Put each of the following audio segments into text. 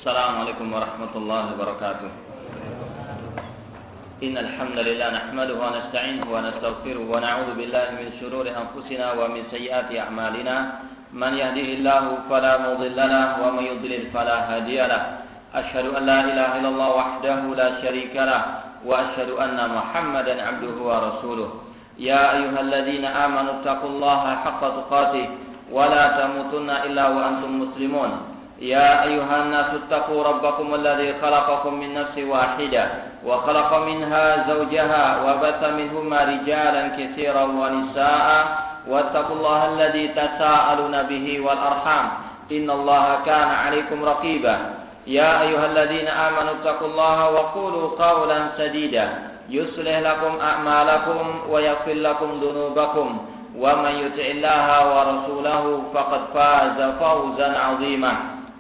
Assalamualaikum warahmatullahi wabarakatuh. Innal hamdalillah nahmaduhu wa nasta'inuhu wa nastaghfiruh wa na'udzu billahi min shururi anfusina wa min sayyiati a'malina. Man yahdihillahu fala mudilla lahu wa man yudlil fala hadiya lahu. Asyhadu an la ilaha illallah wahdahu la syarika lahu wa asyhadu anna Muhammadan 'abduhu wa rasuluh. Ya ayyuhalladzina amanu taqullaha haqqa tuqatih wa la tamutunna illa wa antum muslimun. يا أيها الناس اتقوا ربكم الذي خلقكم من نفس واحدة وخلق منها زوجها وبث منهما رجالا كثيرا ونساء واتقوا الله الذي تساءلون به والأرحام إن الله كان عليكم رقيبا يا أيها الذين آمنوا اتقوا الله وقولوا قولا سديدا يصلح لكم أعمالكم ويغفر لكم ذنوبكم ومن يطع الله ورسوله فقد فاز فوزا عظيما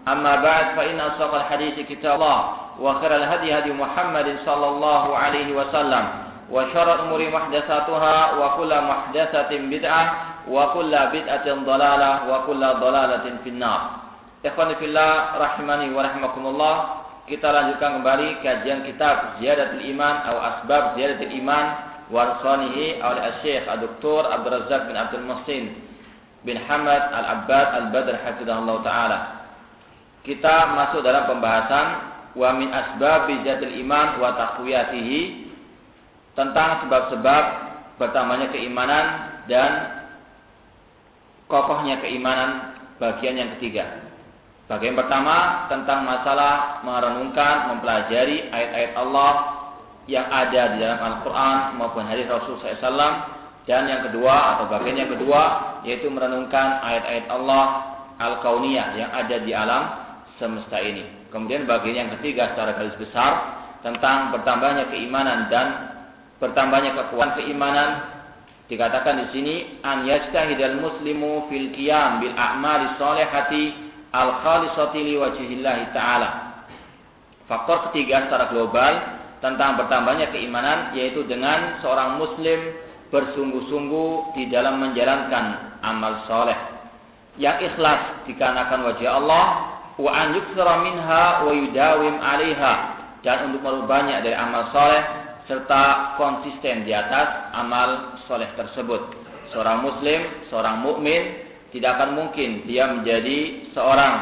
أما بعد فإن أصدق الحديث كتاب الله وخير الهدي هدي محمد صلى الله عليه وسلم وشر الأمور محدثاتها وكل محدثة بدعة وكل بدعة ضلالة وكل ضلالة في النار. Ikhwani fillah rahimani wa rahimakumullah. Kita lanjutkan kembali kajian kitab Ziyadatul Iman atau Asbab Ziyadatul Iman warsanihi oleh Syekh Dr. Abdul Razzaq bin Abdul Muhsin bin Hamad Al-Abbad Al-Badr hafizahullah taala. Kita masuk dalam pembahasan wa min asbab ziyadatil iman wa taqwiyatihi, tentang sebab-sebab bertambahnya keimanan dan kokohnya keimanan, bagian yang ketiga. Bagian pertama tentang masalah merenungkan, mempelajari ayat-ayat Allah yang ada di dalam Al-Quran maupun hadis Rasul SAW. Dan yang kedua atau bagian yang kedua yaitu merenungkan ayat-ayat Allah Al-Kauniyah yang ada di alam semesta ini. Kemudian bagian yang ketiga secara garis besar tentang bertambahnya keimanan dan bertambahnya kekuatan keimanan. Dikatakan di sini an yajtahidal muslimu fil qiyam bil a'mali shalihati al khalisati li wajhillah taala. Faktor ketiga secara global tentang bertambahnya keimanan yaitu dengan seorang muslim bersungguh-sungguh di dalam menjalankan amal soleh yang ikhlas dikarenakan wajah Allah, wa an yuktsara minha wa yudawim 'alaiha, dan untuk merubahnya dari amal soleh serta konsisten di atas amal soleh tersebut. Seorang muslim, seorang mukmin tidak akan mungkin dia menjadi seorang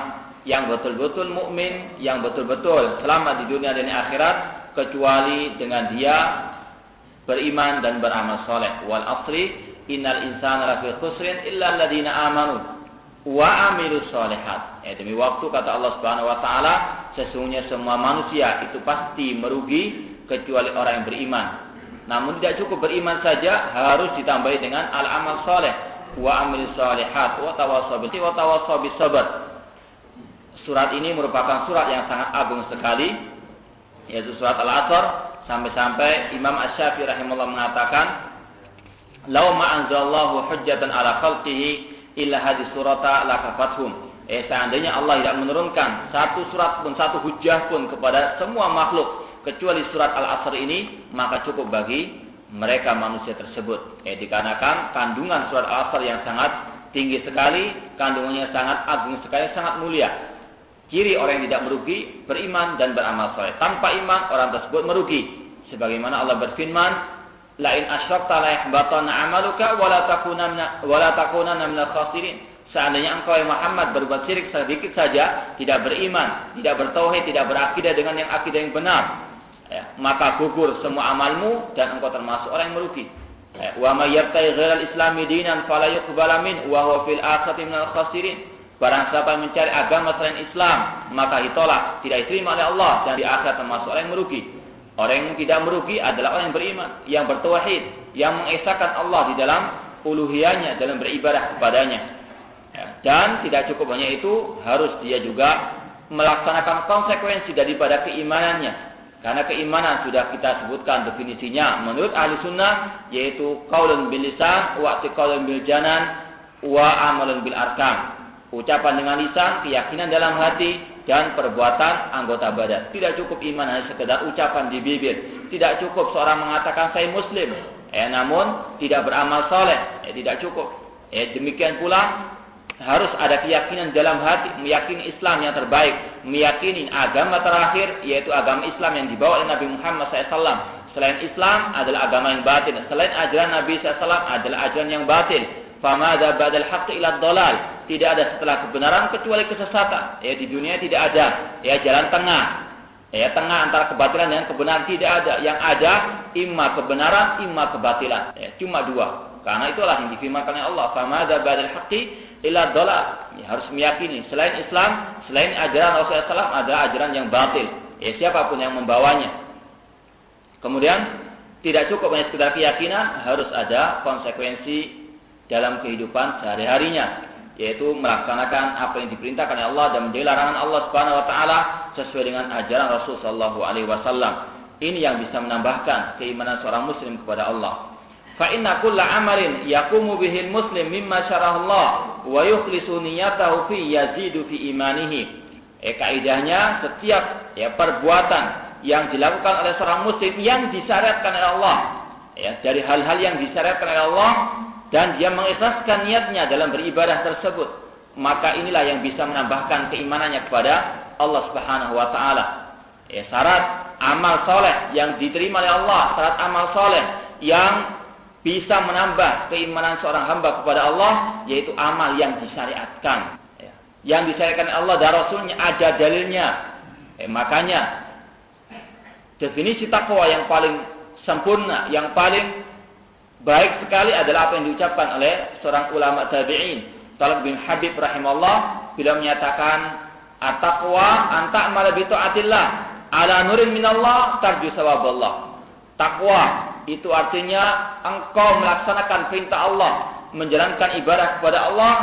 yang betul-betul mukmin, yang betul-betul selamat di dunia dan akhirat kecuali dengan dia beriman dan beramal soleh. Wal asri innal insana lafi khusrin illa alladziina amanu wa amilus sholihat. Demi waktu kata Allah Subhanahu wa taala, sesungguhnya semua manusia itu pasti merugi kecuali orang yang beriman. Namun tidak cukup beriman saja, harus ditambahi dengan al-amal soleh. Wa amilus sholihat wa tawassaw bil wa tawassaw bis sabr. Surat ini merupakan surat yang sangat agung sekali, yaitu surat Al-Asr, sampai-sampai Imam Asy-Syafi'i rahimahullah mengatakan, "Law ma anzalallahu hujjatan ala khalqihi illa hadis surata lakafathum." Seandainya Allah tidak menurunkan satu surat pun, satu hujjah pun kepada semua makhluk kecuali surat Al-Asr ini, maka cukup bagi mereka manusia tersebut. Dikarenakan kandungan surat Al-Asr yang sangat tinggi sekali, kandungannya sangat agung sekali, sangat mulia. Ciri orang yang tidak merugi beriman dan beramal saleh. Tanpa iman orang tersebut merugi. Sebagaimana Allah berfirman, "La in asyrakta la yahbatanna 'amaluka wa la takunanna minal khasirin." Seandainya engkau yang Muhammad berbuat syirik sedikit saja, tidak beriman, tidak bertauhid, tidak berakidah dengan yang akidah yang benar, maka gugur semua amalmu dan engkau termasuk orang yang merugi. Wa may yabtaghi ghairal islami dinan fala yuqbala min wa huwa fil akhirati minal khasirin. Barang siapa yang mencari agama selain Islam, maka ditolak, tidak diterima oleh Allah, dan di akhirat termasuk orang yang merugi. Orang yang tidak merugi adalah orang yang beriman, yang bertauhid, yang mengesahkan Allah di dalam uluhiyahnya, dalam beribadah kepadanya. Dan tidak cukup hanya itu, harus dia juga melaksanakan konsekuensi daripada keimanannya. Karena keimanan sudah kita sebutkan definisinya menurut ahli sunnah, yaitu qaulun bil lisan wa i'tiqadun bil janan wa amalun bil arkan. Ucapan dengan lisan, keyakinan dalam hati, dan perbuatan anggota badan. Tidak cukup iman hanya sekedar ucapan di bibir. Tidak cukup seorang mengatakan saya muslim, namun tidak beramal soleh, tidak cukup. Demikian pula harus ada keyakinan dalam hati, meyakini Islam yang terbaik, meyakini agama terakhir, yaitu agama Islam yang dibawa oleh Nabi Muhammad SAW. Selain Islam adalah agama yang batil. Selain ajaran Nabi SAW adalah ajaran yang batil. Famada badal haqqi ila dhalal. Tidak ada setelah kebenaran kecuali kesesatan. Ya, di dunia tidak ada ya jalan tengah. Ya, tengah antara kebatilan dan kebenaran tidak ada. Yang ada imma kebenaran, imma kebatilan. Ya, cuma dua. Karena itulah yang difirmankan oleh Allah. Famada badal haqqi ila dhalal. Ya, harus meyakini selain Islam, selain ajaran Rasulullah SAW adalah ajaran yang batil. Ya, siapapun yang membawanya. Kemudian tidak cukup hanya sekedar keyakinan, harus ada konsekuensi dalam kehidupan sehari-harinya, yaitu melaksanakan apa yang diperintahkan oleh Allah dan menjauhi larangan Allah Subhanahu wa taala sesuai dengan ajaran Rasul sallallahu alaihi wasallam. Ini yang bisa menambahkan keimanan seorang muslim kepada Allah. Fa inna kulla amalin yaqumu bihi muslim mimma syaraha Allah wa yukhlisu niyyatahu fi yazidu fi imanihi. Kaidahnya setiap perbuatan yang dilakukan oleh seorang muslim yang disyariatkan oleh Allah, dari hal-hal yang disyariatkan oleh Allah, dan dia mengikhlaskan niatnya dalam beribadah tersebut, maka inilah yang bisa menambahkan keimanannya kepada Allah Subhanahu wa taala. Syarat amal soleh yang diterima oleh Allah, syarat amal soleh yang bisa menambah keimanan seorang hamba kepada Allah, yaitu amal yang disyariatkan. Yang disyariatkan oleh Allah dan Rasulnya ada dalilnya. Makanya definisi takwa yang paling sempurna, yang paling baik sekali adalah apa yang diucapkan oleh seorang ulama tabi'in, Talib bin Habib rahimahullah, beliau menyatakan at-taqwa an ta'mala bi ta'atillah ala nurin minallah tarju sawaballah. Takwa itu artinya engkau melaksanakan perintah Allah, menjalankan ibadah kepada Allah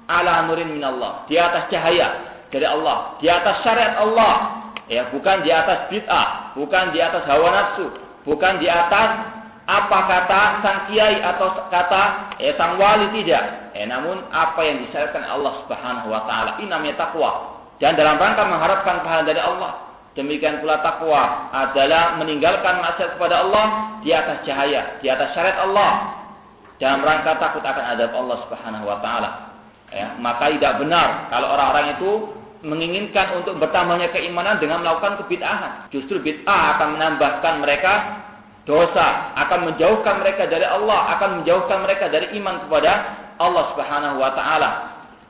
ala nurin minallah, di atas cahaya dari Allah, di atas syariat Allah. Bukan di atas bid'ah, bukan di atas hawa nafsu, bukan di atas apa kata sang kiai atau kata sang wali, tidak. Namun apa yang disyariatkan Allah Subhanahu wa taala. Ini namanya takwa. Dan dalam rangka mengharapkan pahala dari Allah. Demikian pula takwa adalah meninggalkan maksiat kepada Allah di atas cahaya, di atas syariat Allah, dalam rangka takut akan azab Allah Subhanahu wa taala. Maka tidak benar kalau orang-orang itu menginginkan untuk bertambahnya keimanan dengan melakukan kebid'ahan. Justru bid'ah akan menambahkan mereka dosa, akan menjauhkan mereka dari Allah, akan menjauhkan mereka dari iman kepada Allah Subhanahu wa taala.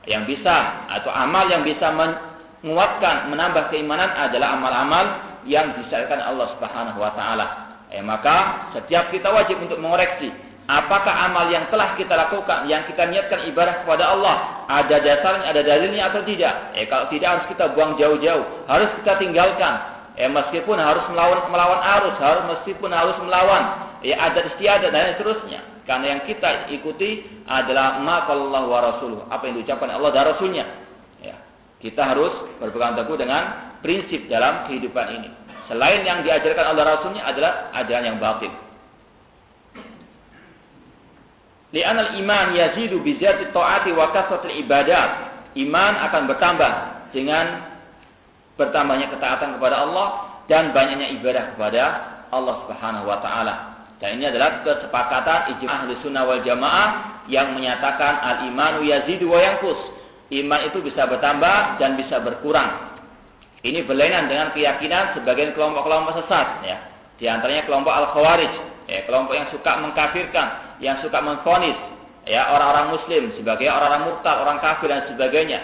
Yang bisa atau amal yang bisa menguatkan, menambah keimanan adalah amal-amal yang disyariatkan Allah Subhanahu wa taala. Maka setiap kita wajib untuk mengoreksi apakah amal yang telah kita lakukan, yang kita niatkan ibadah kepada Allah, ada dasarnya, ada dalilnya atau tidak. Kalau tidak, harus kita buang jauh-jauh, harus kita tinggalkan. Meskipun harus melawan arus, meskipun harus melawan adat istiadat dan seterusnya. Karena yang kita ikuti adalah ma qallallahu wa rasuluh, apa yang diucapkan Allah dan Rasulnya. Kita harus berpegang teguh dengan prinsip dalam kehidupan ini. Selain yang diajarkan Allah Rasulnya adalah ajaran yang batil. Li'anal iman yazidu bi ziyadati ta'ati wa kasratil ibadat. Iman akan bertambah dengan bertambahnya ketaatan kepada Allah dan banyaknya ibadah kepada Allah Subhanahu wa taala. Dan ini adalah kesepakatan ijma' ahli sunnah wal jamaah yang menyatakan al-imanu yazidu wa yanqus. Iman itu bisa bertambah dan bisa berkurang. Ini berlainan dengan keyakinan sebagian kelompok-kelompok sesat, Di antaranya kelompok al-khawarij, kelompok yang suka mengkafirkan, yang suka memvonis orang-orang muslim sebagai orang-orang murtad, orang kafir dan sebagainya.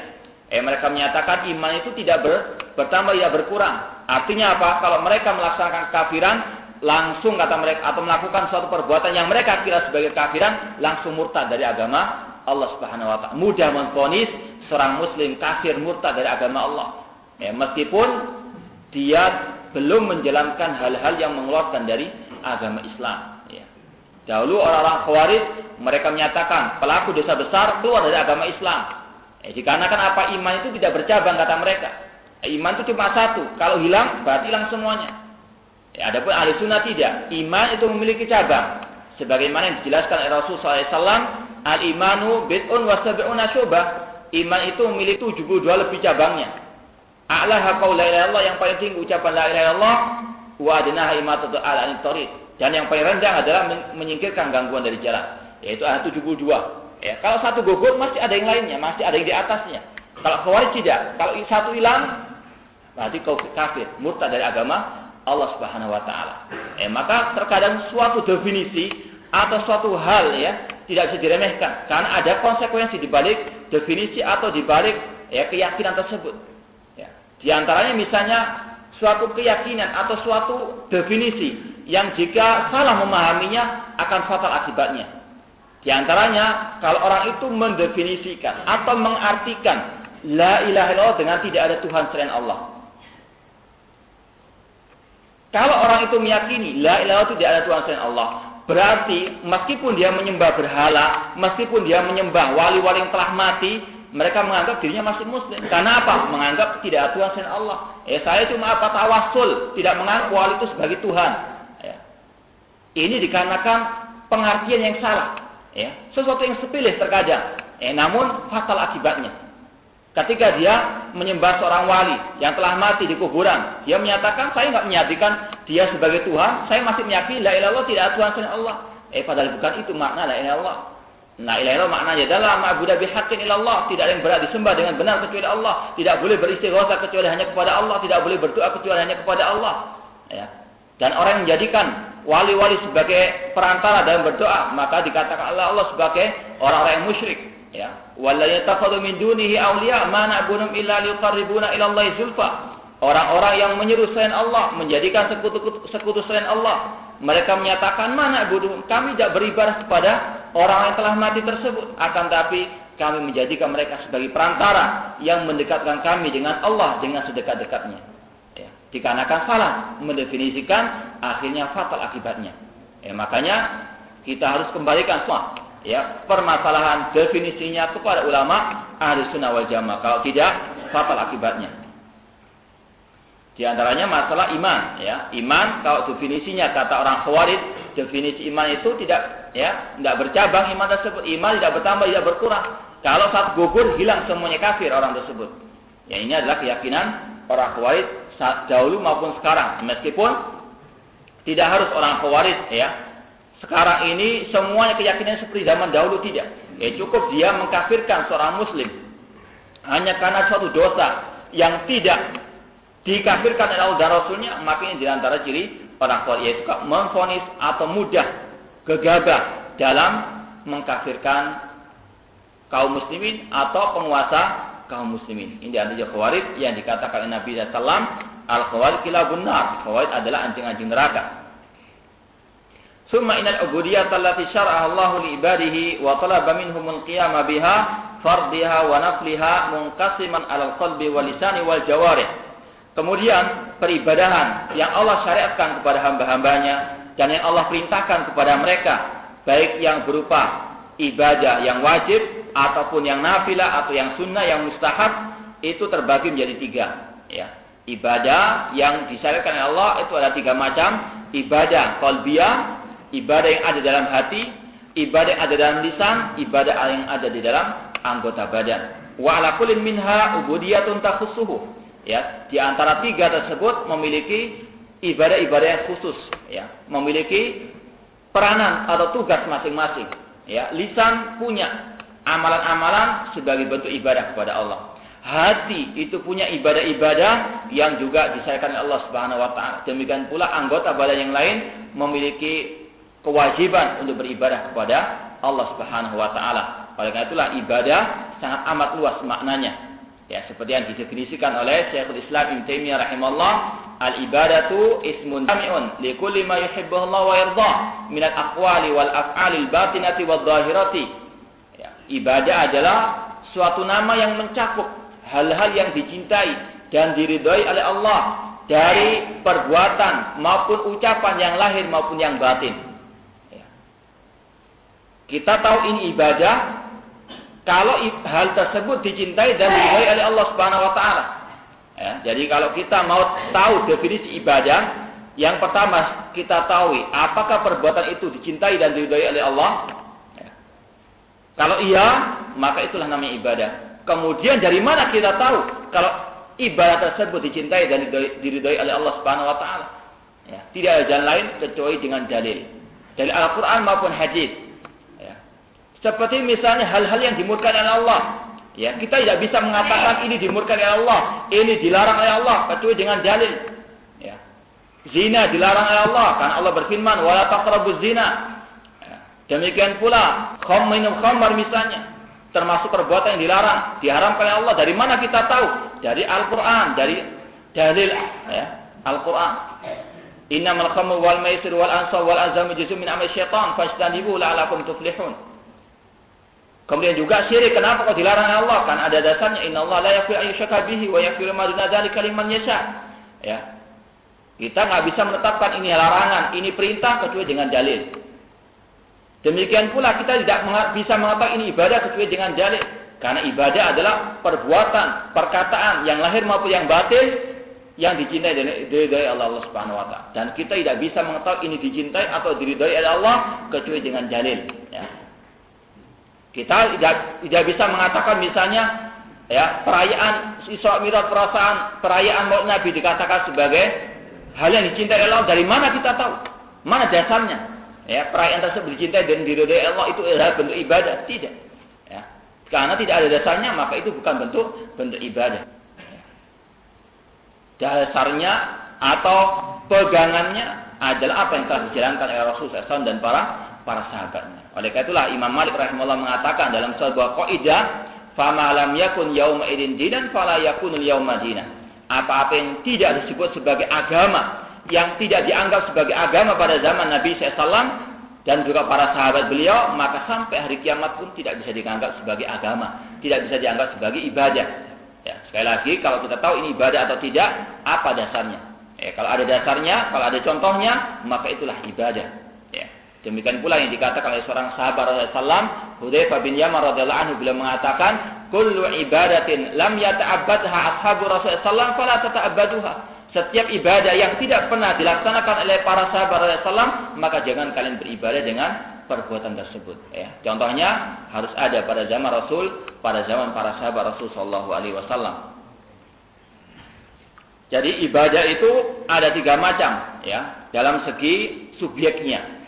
Mereka menyatakan iman itu tidak bertambah, tidak berkurang. Artinya apa? Kalau mereka melaksanakan kafiran, langsung kata mereka, atau melakukan suatu perbuatan yang mereka kira sebagai kafiran, langsung murtad dari agama Allah Subhanahu wa taala. Mudah memvonis seorang muslim kafir murtad dari agama Allah. Meskipun dia belum menjalankan hal-hal yang mengeluarkan dari agama Islam. Dahulu orang-orang Khawarij mereka menyatakan pelaku dosa besar keluar dari agama Islam. Dikarenakan apa? Iman itu tidak bercabang kata mereka. Iman itu cuma satu. Kalau hilang berarti hilang semuanya. Adapun ahli sunnah tidak. Iman itu memiliki cabang. Sebagaimana yang dijelaskan oleh Rasulullah SAW, al-imanu bid'un wa sab'una syu'bah. Iman itu memiliki 72 lebih cabangnya. A'laha qaul la ilaha illallah, yang paling tinggi ucapan la ilaha illallah, wa adnaha imatatu al-anit tariq. Dan yang paling rendah adalah menyingkirkan gangguan dari jalan, yaitu ada 72. Ya, kalau satu gugur masih ada yang lainnya, masih ada yang di atasnya. Kalau Khawarij tidak. Kalau satu hilang, berarti kafir, murtad dari agama Allah Subhanahu wa taala. Maka terkadang suatu definisi atau suatu hal ya tidak bisa diremehkan karena ada konsekuensi di balik definisi atau di balik ya keyakinan tersebut. Ya. Di antaranya misalnya suatu keyakinan atau suatu definisi yang jika salah memahaminya akan fatal akibatnya. Di antaranya kalau orang itu mendefinisikan atau mengartikan la ilaha illallah dengan tidak ada Tuhan selain Allah. Kalau orang itu meyakini la ilaha illallah tidak ada Tuhan selain Allah, berarti meskipun dia menyembah berhala, meskipun dia menyembah wali-wali yang telah mati, mereka menganggap dirinya masih muslim. Karena apa? Menganggap tidak ada Tuhan selain Allah. Saya cuma tawasul, tidak menganggap wali itu sebagai Tuhan. Ini dikarenakan pengertian yang salah. Sesuatu yang sepilih terkadang, namun fatal akibatnya. Ketika dia menyembah seorang wali yang telah mati di kuburan, dia menyatakan saya nggak menyatikan dia sebagai Tuhan, saya masih meyakini la ilaha illallah tidak ada Tuhan selain Allah. Padahal bukan itu makna la ilaha illallah. La ilaha illallah maknanya adalah ma'budu bihaqqin illallah, tidak ada yang berhak disembah dengan benar kecuali Allah, tidak boleh beristighatsah kecuali hanya kepada Allah, tidak boleh berdoa kecuali hanya kepada Allah. Dan orang yang menjadikan wali-wali sebagai perantara dalam berdoa, maka dikatakan Allah sebagai orang-orang yang musyrik. Walladzina takhadhu min dunihi awliya ma na'buduhum illa liqarribuna ila Allahi zulfa. Orang-orang yang menyeru selain Allah, menjadikan sekutu selain Allah, mereka menyatakan mana na'buduhum, kami tidak beribadah kepada orang yang telah mati tersebut, akan tapi kami menjadikan mereka sebagai perantara yang mendekatkan kami dengan Allah dengan sedekat-dekatnya. Dikarenakan salah mendefinisikan, akhirnya fatal akibatnya. Makanya kita harus kembalikan semua permasalahan definisinya kepada ulama ahli sunnah wal jamaah. Kalau tidak, fatal akibatnya. Di antaranya masalah iman. Iman kalau definisinya kata orang Khawarij, definisi iman itu tidak bercabang iman tersebut. Iman tidak bertambah, tidak berkurang. Kalau saat gugur hilang semuanya kafir orang tersebut. Ini adalah keyakinan orang Khawarij dahulu maupun sekarang, meskipun tidak harus orang Khawarij sekarang ini semuanya keyakinan seperti zaman dahulu tidak. Cukup dia mengkafirkan seorang muslim hanya karena suatu dosa yang tidak dikafirkan oleh Allah dan Rasulnya, maka ini diantara ciri orang Khawarij, yaitu memvonis atau mudah gegabah dalam mengkafirkan kaum muslimin atau penguasa kaum muslimin. Ini diantara Khawarij yang dikatakan oleh Nabi SAW, al-Khawarij kilabun nar. Khawarij adalah anjing-anjing neraka. Summa inal ubudiyyah allati syara'aha Allahu li ibadihi wa talaba minhum al-qiyama biha fardiha wa nafliha munqasiman 'alal qalbi wal lisani wal jawarih. Kemudian peribadahan yang Allah syariatkan kepada hamba-hambanya dan yang Allah perintahkan kepada mereka, baik yang berupa ibadah yang wajib ataupun yang nafilah atau yang sunnah, yang mustahab, itu terbagi menjadi 3. Ibadah yang disyariatkan oleh Allah itu ada 3 macam. Ibadah qalbiyah, ibadah yang ada dalam hati, ibadah yang ada dalam lisan, ibadah yang ada di dalam anggota badan. Wa ala kullin minha ubudiyatun takhussuhu. Di antara 3 tersebut memiliki ibadah-ibadah yang khusus, memiliki peranan atau tugas masing-masing. Lisan punya amalan-amalan sebagai bentuk ibadah kepada Allah. Hati itu punya ibadah-ibadah yang juga disyariatkan oleh Allah Subhanahu wa taala. Demikian pula anggota badan yang lain memiliki kewajiban untuk beribadah kepada Allah Subhanahu wa taala. Oleh karena itulah ibadah sangat amat luas maknanya. Seperti yang didefinisikan oleh Syekhul Islam Ibnu Taimiyah rahimahullah, al-ibadatu ismun jami'un li kulli ma yuhibbuhu Allah wa yardah min al-aqwali wal af'alil batinati wad dhahirati. Ibadah adalah suatu nama yang mencakup hal-hal yang dicintai dan diridhai oleh Allah dari perbuatan maupun ucapan yang lahir maupun yang batin. Kita tahu ini ibadah kalau hal tersebut dicintai dan diridhai oleh Allah Subhanahu wa taala. Jadi kalau kita mau tahu definisi ibadah, yang pertama kita tahu apakah perbuatan itu dicintai dan diridhai oleh Allah. Kalau iya, maka itulah namanya ibadah. Kemudian dari mana kita tahu kalau ibadah tersebut dicintai dan diridhai oleh Allah Subhanahu wa taala? Tidak ada jalan lain kecuali dengan dalil. Dari Al-Qur'an maupun hadis. Seperti misalnya hal-hal yang dimurkai oleh Allah. Ya, kita tidak bisa mengatakan ini dimurkai oleh Allah, ini dilarang oleh Allah kecuali dengan dalil. Ya. Zina dilarang oleh Allah karena Allah berfirman, "Wala taqrabuz zina." Ya. Demikian pula minum khamar misalnya, termasuk perbuatan yang dilarang, diharamkan oleh Allah. Dari mana kita tahu? Dari Al-Qur'an, dari dalil ya, Al-Qur'an. Innamal khamru wal maisir wal ansab wal azlam rijsun min amali syaitan fajtanibuhu la'allakum tuflihun. Kemudian juga syirik, kenapa kok dilarang oleh Allah? Karena ada dasarnya, innallaha la yaghfiru an yushraka bihi wa yaghfiru ma duna dzalika liman yasha. Ya. Kita nggak bisa menetapkan ini larangan, ini perintah kecuali dengan dalil. Demikian pula kita tidak bisa mengatakan ini ibadah kecuali dengan dalil. Karena ibadah adalah perbuatan, perkataan yang lahir maupun yang batin yang dicintai dan diridhai Allah Subhanahu wa taala. Dan kita tidak bisa mengetahui ini dicintai atau diridhai oleh Allah kecuali dengan dalil, ya. Kita tidak bisa mengatakan misalnya ya perayaan Isra Mi'raj, perayaan Maulid Nabi dikatakan sebagai hal yang dicintai Allah. Dari mana kita tahu? Mana dasarnya? Ya, perayaan tersebut dicintai dan diridhai Allah itu adalah bentuk ibadah? Tidak. Ya. Karena tidak ada dasarnya, maka itu bukan bentuk ibadah. Dasarnya atau pegangannya adalah apa yang telah dijalankan oleh Rasulullah SAW dan para sahabatnya. Oleh karena itulah Imam Malik rahimahullah mengatakan dalam sebuah kaidah, "Fama lam yakun yauma idin dinan fala yakunul yauma dinah." Apa-apa yang tidak disebut sebagai agama, yang tidak dianggap sebagai agama pada zaman Nabi SAW dan juga para sahabat beliau, maka sampai hari kiamat pun tidak bisa dianggap sebagai agama, tidak bisa dianggap sebagai ibadah. Ya, sekali lagi, kalau kita tahu ini ibadah atau tidak, apa dasarnya? Ya, kalau ada dasarnya, kalau ada contohnya, maka itulah ibadah. Ya. Demikian pula yang dikatakan oleh seorang sahabat Rasulullah SAW, Hudzaifah bin Yaman radhiyallahu anhu, beliau mengatakan, "Kullu ibadatin lam yata'abbadha ashabu Rasulullah SAW fala tata'abbaduha." Setiap ibadah yang tidak pernah dilaksanakan oleh para sahabat Rasulullah SAW, maka jangan kalian beribadah dengan perbuatan tersebut. Ya. Contohnya harus ada pada zaman Rasul, pada zaman para sahabat Rasul Shallallahu Alaihi Wasallam. Jadi ibadah itu ada 3 macam, ya, dalam segi subjeknya.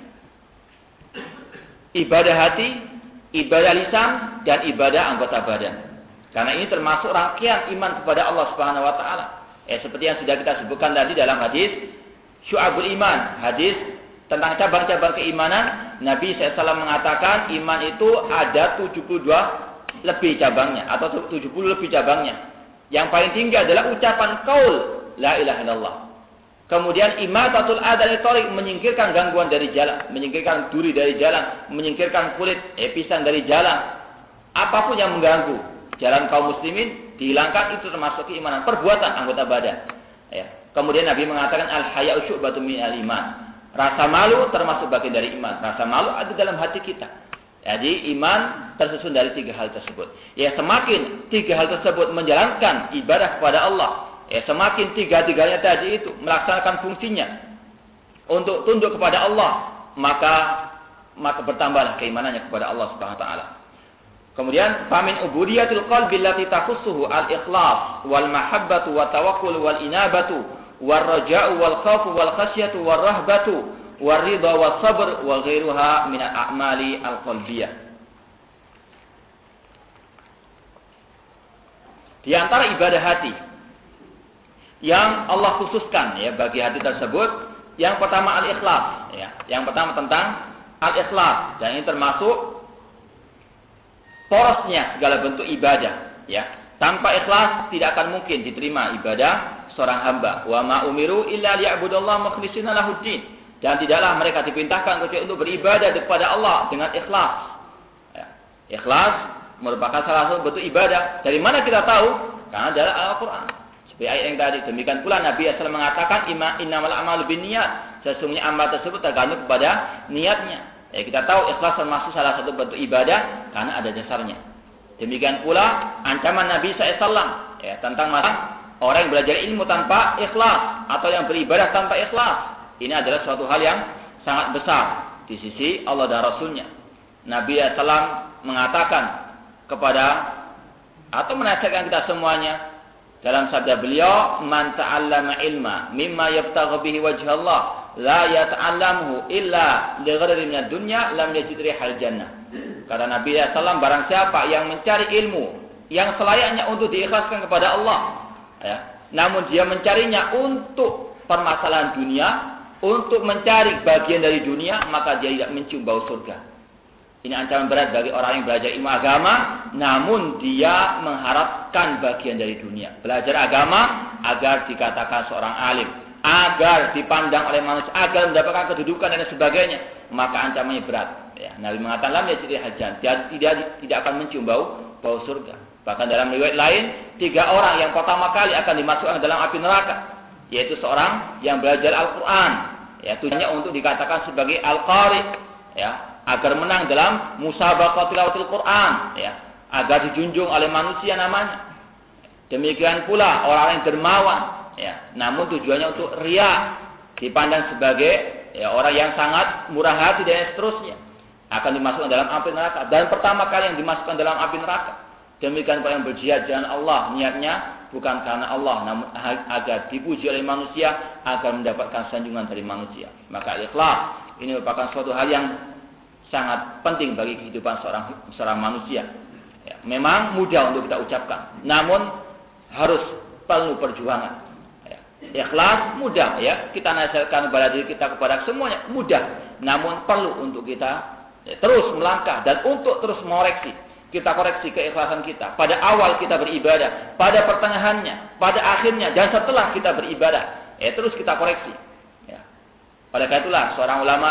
Ibadah hati, ibadah lisan, dan ibadah anggota badan. Karena ini termasuk rangkaian iman kepada Allah Subhanahu Wa Taala. Seperti yang sudah kita sebutkan tadi dalam hadis Syu'abul Iman, hadis tentang cabang-cabang keimanan. Nabi SAW mengatakan iman itu ada 72 lebih cabangnya atau 70 lebih cabangnya. Yang paling tinggi adalah ucapan qaul la ilaha illallah. Kemudian imatatul adani tariq, menyingkirkan gangguan dari jalan, menyingkirkan duri dari jalan, menyingkirkan kulit pisang dari jalan. Apapun yang mengganggu jalan kaum muslimin dihilangkan, itu termasuk keimanan, perbuatan anggota badan. Ya. Kemudian Nabi mengatakan al-haya'u syu'batun minal iman. Rasa malu termasuk bagian dari iman. Rasa malu ada dalam hati kita. Jadi iman tersusun dari 3 hal tersebut. Ya, semakin 3 hal tersebut menjalankan ibadah kepada Allah, ya, semakin 3-tiganya tadi itu melaksanakan fungsinya untuk tunduk kepada Allah, maka bertambahlah keimanannya kepada Allah Subhanahu wa taala. Kemudian famin ubudiyatil qalbi allati takhussuhu al-ikhlas wal mahabbatu wa tawakkul wal inabatu war raja'u wal khaufu wal khasyatu war rahbatu war ridha was sabr wa ghairuha min al-a'mali al-qalbiyah. Di antara ibadah hati yang Allah khususkan, ya, bagi hati tersebut, yang pertama al-ikhlas, ya. Yang pertama tentang al-ikhlas, dan ini termasuk porosnya segala bentuk ibadah, ya. Tanpa ikhlas tidak akan mungkin diterima ibadah seorang hamba. Wa ma umiru illa liya'budullaha mukhlishina lahuddin. Dan tidaklah mereka diperintahkan kecuali untuk beribadah kepada Allah dengan ikhlas. Ya. Ikhlas merupakan salah satu bentuk ibadah. Dari mana kita tahu? Karena dari Al-Qur'an. Seperti ayat yang tadi. Demikian pula Nabi SAW mengatakan innamal a'malu binniyat. Sesungguhnya amal tersebut tergantung kepada niatnya. Ya, kita tahu ikhlas termasuk salah satu bentuk ibadah karena ada dasarnya. Demikian pula ancaman Nabi SAW, ya, tentang masalah orang yang belajar ilmu tanpa ikhlas atau yang beribadah tanpa ikhlas. Ini adalah suatu hal yang sangat besar di sisi Allah dan Rasulnya. Nabi SAW mengatakan kepada atau menasihatkan kita semuanya dalam sabda beliau, "Man ta'allama ilma mimma yabtaghi bihi wajha Allah la yata'allamuhu illa li ghairi min ad-dunya lam yajid rihal jannah." Kata Nabi SAW, barang siapa yang mencari ilmu yang selayaknya untuk diikhlaskan kepada Allah, ya, namun dia mencarinya untuk permasalahan dunia, untuk mencari bagian dari dunia, maka dia tidak mencium bau surga. Ini ancaman berat bagi orang yang belajar ilmu agama, namun dia mengharapkan bagian dari dunia. Belajar agama agar dikatakan seorang alim, agar dipandang oleh manusia, agar mendapatkan kedudukan dan sebagainya, maka ancamannya berat. Ya, Nabi mengatakan lam yajid hajan, dia tidak akan mencium bau surga. Bahkan dalam riwayat lain, 3 orang yang pertama kali akan dimasukkan dalam api neraka, yaitu seorang yang belajar Al-Quran, ya, tujuannya untuk dikatakan sebagai Al-Qari, ya, agar menang dalam musabaqah tilawatil Quran, ya, agar dijunjung oleh manusia namanya. Demikian pula orang yang dermawan, ya, namun tujuannya untuk riya, dipandang sebagai, ya, orang yang sangat murah hati dan seterusnya, akan dimasukkan dalam api neraka. Dan pertama kali yang dimasukkan dalam api neraka. Demikian pula yang berjihad jalan Allah, niatnya bukan karena Allah, namun agar dipuji oleh manusia, agar mendapatkan sanjungan dari manusia. Maka ikhlas ini merupakan suatu hal yang sangat penting bagi kehidupan seorang manusia. Ya, memang mudah untuk kita ucapkan, namun harus penuh perjuangan. Ya, ikhlas mudah, ya, kita nasihatkan kepada diri kita, kepada semuanya mudah, namun perlu untuk kita, ya, terus melangkah dan untuk terus mengoreksi. Kita koreksi keikhlasan kita pada awal kita beribadah, pada pertengahannya, pada akhirnya, dan setelah kita beribadah, ya, terus kita koreksi. Ya. Pada karena itulah seorang ulama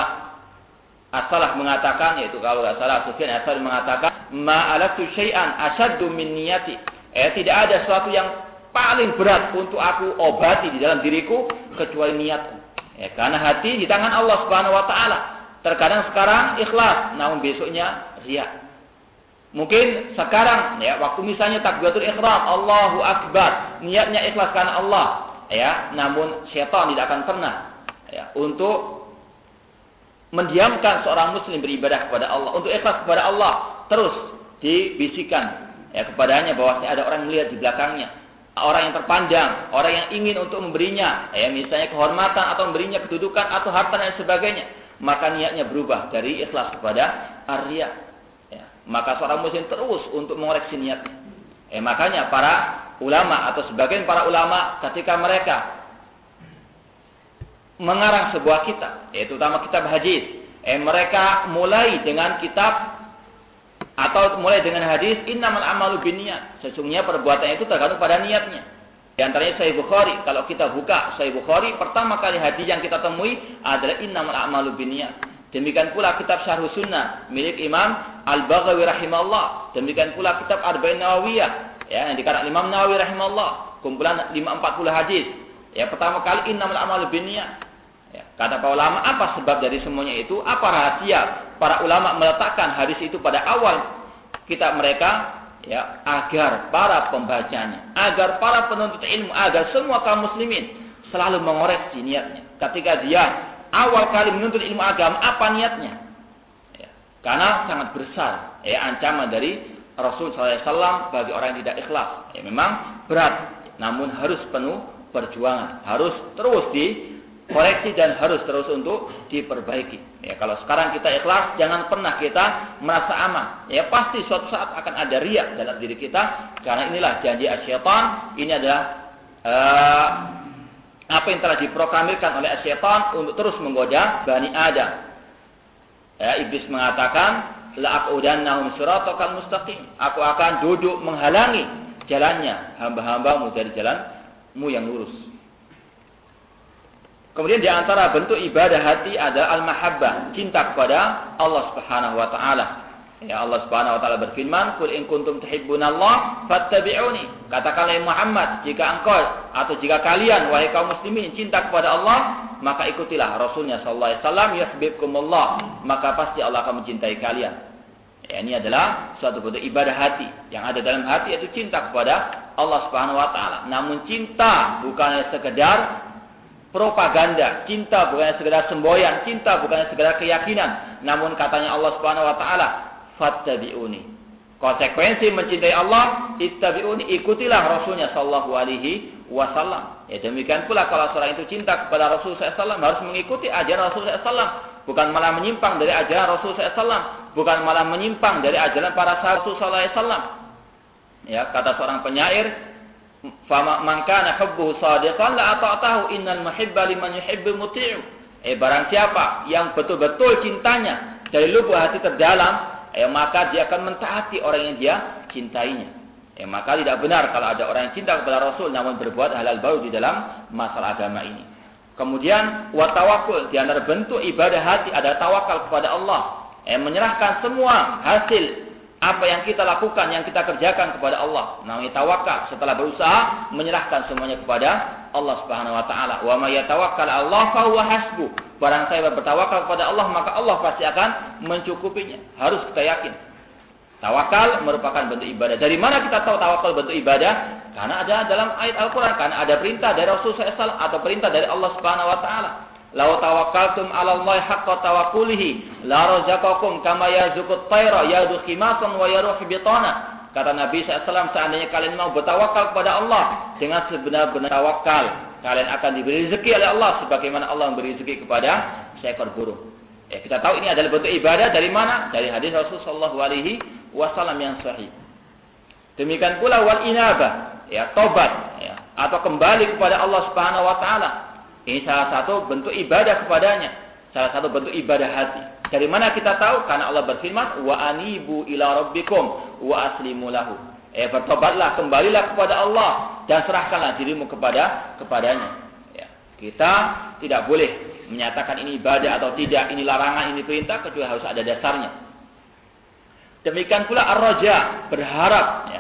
As-Salah mengatakan, yaitu kalau tidak salah Sufyan As-Sauri mengatakan, ma'alatu syai'an asyaddu min niyati. Tidak ada sesuatu yang paling berat untuk aku obati di dalam diriku kecuali niatku. Karena hati di tangan Allah Subhanahu wa taala. Terkadang sekarang ikhlas, namun besoknya riya. Mungkin sekarang, ya, waktu misalnya takbiratul ihram, Allahu Akbar, niatnya ikhlas karena Allah, ya, namun syaitan tidak akan pernah, ya, untuk mendiamkan seorang muslim beribadah kepada Allah, untuk ikhlas kepada Allah. Terus dibisikkan, ya, kepadanya bahwa ada orang melihat di belakangnya, orang yang terpandang, orang yang ingin untuk memberinya, ya, misalnya kehormatan atau memberinya kedudukan atau harta dan sebagainya, maka niatnya berubah dari ikhlas kepada ar-riya. Maka seorang muslim terus untuk mengoreksi niatnya. Makanya para ulama atau sebagian para ulama ketika mereka mengarang sebuah kitab, yaitu terutama kitab hadis, mereka mulai dengan kitab atau mulai dengan hadis innamal a'malu binniyat. Sesungguhnya perbuatan itu tergantung pada niatnya. Di antaranya Sahih Bukhari. Kalau kita buka Sahih Bukhari, pertama kali hadis yang kita temui adalah innamal a'malu binniyat. Demikian pula kitab Syarh Sunnah milik Imam Al-Baghawi rahimahullah. Demikian pula kitab Arba'in Nawawiyah, ya, yang dikarang Imam Nawawi rahimahullah, kumpulan 540 hadis. Ya, pertama kali innamal a'malu binniyat. Ya, kata para ulama, apa sebab dari semuanya itu? Apa rahasia para ulama meletakkan hadis itu pada awal kitab mereka? Ya, agar para pembacanya, agar para penuntut ilmu, agar semua kaum muslimin selalu mengoreksi niatnya. Ketika dia awal kali menuntut ilmu agama, apa niatnya? Ya, karena sangat besar, ya, ancaman dari Rasul SAW bagi orang yang tidak ikhlas. Ya, memang berat, namun harus penuh perjuangan, harus terus dikoreksi dan harus terus untuk diperbaiki. Ya, kalau sekarang kita ikhlas, jangan pernah kita merasa aman. Ya, pasti suatu saat akan ada riya dalam diri kita, karena inilah janji syaitan. Ini adalah apa yang telah diproklamirkan oleh syaitan untuk terus menggoda Bani Adam. Ya, iblis mengatakan, la'aqudannahum siratakal mustaqim. Aku akan duduk menghalangi jalannya hamba-hambamu dari jalanmu yang lurus. Kemudian di antara bentuk ibadah hati ada al-mahabbah, cinta kepada Allah Subhanahu wa taala. Ya, Allah Subhanahu wa taala berfirman, "Qul in kuntum tuhibbunallah fattabi'uni." Katakanlah Muhammad, jika engkau atau jika kalian wahai kaum muslimin cinta kepada Allah, maka ikutilah Rasulnya sallallahu alaihi wasallam, yuhibbukumullah, maka pasti Allah akan mencintai kalian. Ya, ini adalah suatu bentuk ibadah hati. Yang ada dalam hati yaitu cinta kepada Allah Subhanahu wa taala. Namun cinta bukannya sekedar propaganda, cinta bukannya sekedar semboyan, cinta bukannya sekedar keyakinan, namun katanya Allah Subhanahu wa taala, fattabi'uni. Konsekuensi mencintai Allah, ittabi'uni, ikutilah Rasulnya sallallahu alaihi wasallam. Ya, demikian pula kalau seorang itu cinta kepada Rasul SAW harus mengikuti ajaran Rasul SAW, bukan malah menyimpang dari ajaran Rasul SAW, bukan malah menyimpang dari ajaran para sahabat Rasul SAW. Ya, kata seorang penyair, "Man kana hubbuhu shadiqan la ata'tahu innal muhibba liman yuhibbu muti'u." Barang siapa yang betul-betul cintanya dari lubuk hati terdalam, maka dia akan mentaati orang yang dia cintainya. Maka tidak benar kalau ada orang yang cinta kepada Rasul namun berbuat halal baru di dalam masalah agama ini. Kemudian wa tawakkul, di antara bentuk ibadah hati ada tawakal kepada Allah. Menyerahkan semua hasil apa yang kita lakukan, yang kita kerjakan kepada Allah. Namanya tawakal, setelah berusaha menyerahkan semuanya kepada Allah Subhanahu wa taala. Wa may yatawakkal 'ala Allah fa huwa hasbuh. Barang saya bertawakal kepada Allah, maka Allah pasti akan mencukupinya. Harus kita yakin. Tawakal merupakan bentuk ibadah. Dari mana kita tahu tawakal bentuk ibadah? Karena ada dalam ayat Al-Qur'an, karena ada perintah dari Rasul SAW atau perintah dari Allah Subhanahu wa taala. Lau tawakkaltum 'ala Allah haqqa tawakkulihi la razaqakum kama yarzuqut tayra yadu khimasan wa yaruhu bitana. Kata Nabi SAW, seandainya kalian mau bertawakal kepada Allah dengan sebenar-benar tawakal, kalian akan diberi rezeki oleh Allah sebagaimana Allah memberi rezeki kepada seekor burung. Kita tahu ini adalah bentuk ibadah dari mana? Dari hadis Rasulullah SAW yang sahih. Demikian pula wal inabah, tobat, atau kembali kepada Allah Subhanahu wa taala. Ini salah satu bentuk ibadah kepadanya, salah satu bentuk ibadah hati. Dari mana kita tahu? Karena Allah berfirman, wa anibu ila rabbikum wa aslimu lahu. Bertobatlah, kembalilah kepada Allah dan serahkanlah dirimu kepadanya. Kita tidak boleh menyatakan ini ibadah atau tidak, ini larangan, ini perintah, kecuali harus ada dasarnya. Demikian pula ar-raja, berharap,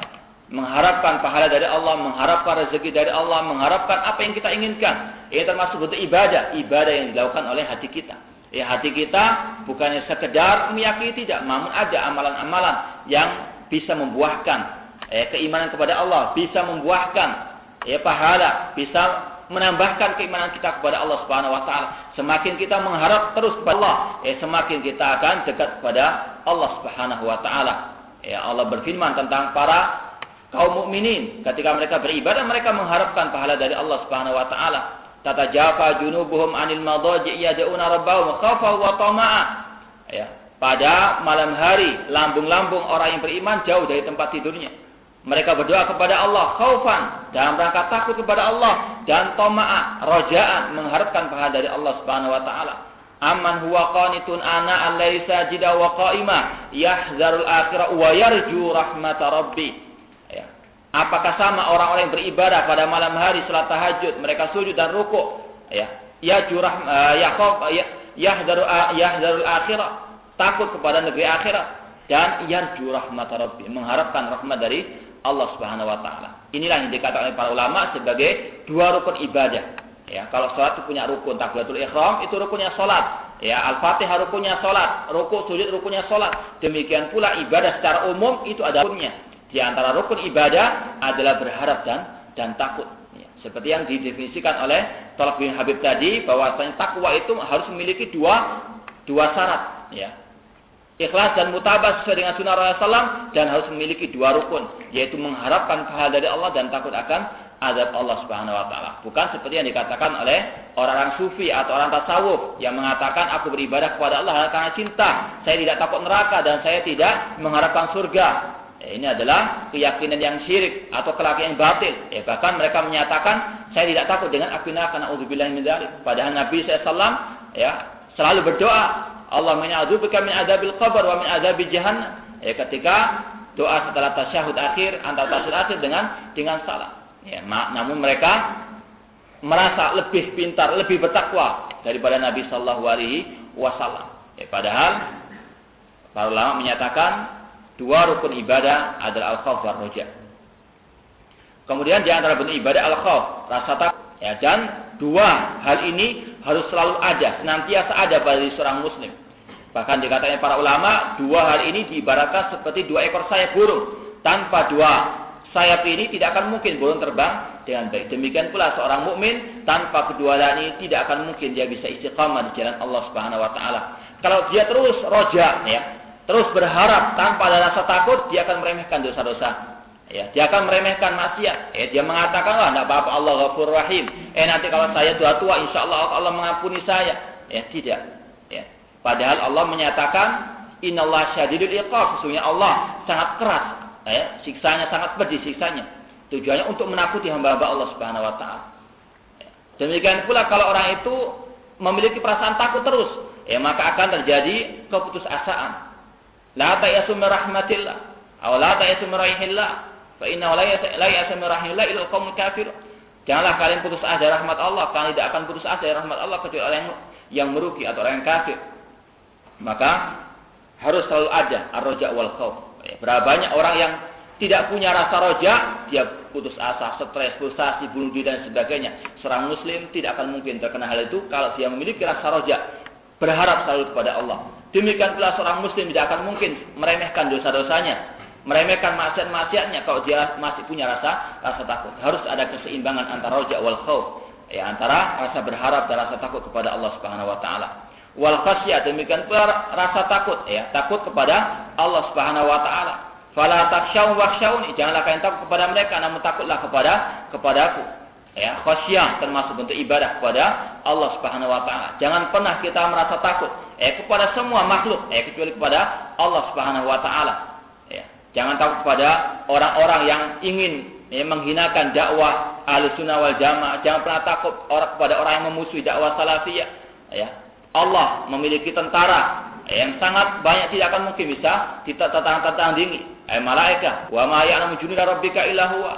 mengharapkan pahala dari Allah, mengharapkan rezeki dari Allah, mengharapkan apa yang kita inginkan. Ini termasuk bentuk ibadah yang dilakukan oleh hati kita. Hati kita bukannya sekedar meyakini, tidak, namun ada amalan-amalan yang bisa membuahkan keimanan kepada Allah, bisa membuahkan pahala, bisa menambahkan keimanan kita kepada Allah Subhanahu wa taala. Semakin kita mengharap terus kepada Allah, semakin kita akan dekat kepada Allah Subhanahu wa taala. Allah berfirman tentang para kaum mukminin, ketika mereka beribadah mereka mengharapkan pahala dari Allah Subhanahu wa taala. Tatajafa junubuhum 'anil madaji' yad'una rabbahum khaufan wa tama'a. Pada malam hari lambung-lambung orang yang beriman jauh dari tempat tidurnya. Mereka berdoa kepada Allah khaufan, dalam rangka takut kepada Allah, dan tama'a, rajaan, mengharapkan pahala dari Allah Subhanahu wa taala. Amman huwa qanitun ana al-laili sajida wa qa'ima yahzarul akhirah wa yarju rahmata rabbi. Apakah sama orang-orang yang beribadah pada malam hari salat tahajud, mereka sujud dan rukuk, yahzarul akhirah, takut kepada negeri akhirat, dan yarju rahmata rabbi, mengharapkan rahmat dari Allah Subhanahu wa taala. Inilah yang dikatakan oleh para ulama sebagai dua rukun ibadah. Kalau salat itu punya rukun, takbiratul ihram itu rukunnya salat. Al-Fatihah rukunnya salat, rukuk sujud rukunnya salat. Demikian pula ibadah secara umum itu ada rukunnya. Di antara rukun ibadah adalah berharap dan takut. Seperti yang didefinisikan oleh Thalib bin Habib tadi, bahwasanya takwa itu harus memiliki dua syarat. Ikhlas dan mutabah sesuai dengan sunnah Rasulullah SAW, dan harus memiliki dua rukun, yaitu mengharapkan pahala dari Allah dan takut akan azab Allah Subhanahu wa taala. Bukan seperti yang dikatakan oleh orang-orang sufi atau orang tasawuf yang mengatakan aku beribadah kepada Allah karena cinta, saya tidak takut neraka dan saya tidak mengharapkan surga. Ini adalah keyakinan yang syirik atau keyakinan yang batil. Bahkan mereka menyatakan saya tidak takut dengan api neraka, na'udzubillahi min dzalik. Padahal Nabi SAW selalu berdoa, Allahumma a'udzubika min adzabil qabr wa min adzabil jahannam. Ketika doa setelah tasyahud akhir, antara tasyahud akhir dengan salat. Namun mereka merasa lebih pintar, lebih bertakwa daripada Nabi sallallahu alaihi wasallam. Padahal para ulama menyatakan dua rukun ibadah adalah al-khauf wa roja. Kemudian di antara bentuk ibadah al-khauf, rasa takut. Dan dua hal ini harus selalu ada, senantiasa ada pada seorang muslim. Bahkan dikatakan para ulama, dua hal ini diibaratkan seperti dua ekor sayap burung. Tanpa dua sayap ini tidak akan mungkin burung terbang dengan baik. Demikian pula seorang mukmin tanpa kedua hal ini tidak akan mungkin dia bisa istiqamah di jalan Allah Subhanahu wa taala. Kalau dia terus roja, terus berharap tanpa ada rasa takut, dia akan meremehkan dosa-dosa. Ya, dia akan meremehkan maksiat. Dia mengatakan, "Wah, enggak apa-apa, Allah Ghafurur Rahim. Nanti kalau saya tua, insyaallah Allah mengampuni saya." Tidak. Padahal Allah menyatakan, "Innallaha syadidul iqab." Sesungguhnya Allah sangat keras, siksanya sangat pedih siksanya. Tujuannya untuk menakuti hamba-hamba Allah Subhanahu wa taala. Demikian pula kalau orang itu memiliki perasaan takut terus, maka akan terjadi keputusasaan. La ta'yasu min rahmatillah, aw la ta'yasu min rahmatillah, fa inna la ya'su min rahmatillah illa qaumul kafir. Janganlah kalian putus asa dari rahmat Allah, kalian tidak akan putus asa dari rahmat Allah kecuali orang yang merugi atau orang yang kafir. Maka harus selalu ada ar-raja wal khauf. Berapa banyak orang yang tidak punya rasa roja, dia putus asa, stres, frustasi, bunuh diri dan sebagainya. Seorang muslim tidak akan mungkin terkena hal itu kalau dia memiliki rasa roja, berharap selalu kepada Allah. Demikian pula seorang muslim tidak akan mungkin meremehkan dosa-dosanya, meremehkan maksiat-maksiatnya kalau dia masih punya rasa takut. Harus ada keseimbangan antara roja wal khauf, antara rasa berharap dan rasa takut kepada Allah Subhanahu wa taala. Wal khasyah, demikian pula rasa takut, takut kepada Allah Subhanahu wa taala. Fala takhshaw wakhshawni, janganlah kalian takut kepada mereka, namun takutlah kepadaku. Khasyah termasuk bentuk ibadah kepada Allah Subhanahu wa taala. Jangan pernah kita merasa takut kepada semua makhluk kecuali kepada Allah Subhanahu wa taala. Jangan takut kepada orang-orang yang ingin menghinakan dakwah Ahlussunnah wal Jamaah. Jangan pernah takut kepada orang yang memusuhi dakwah salafiyah. Allah memiliki tentara yang sangat banyak, tidak akan mungkin bisa ditantang-tandingi. Malaikat, wa ma ya'lamu junuda rabbika illa huwa.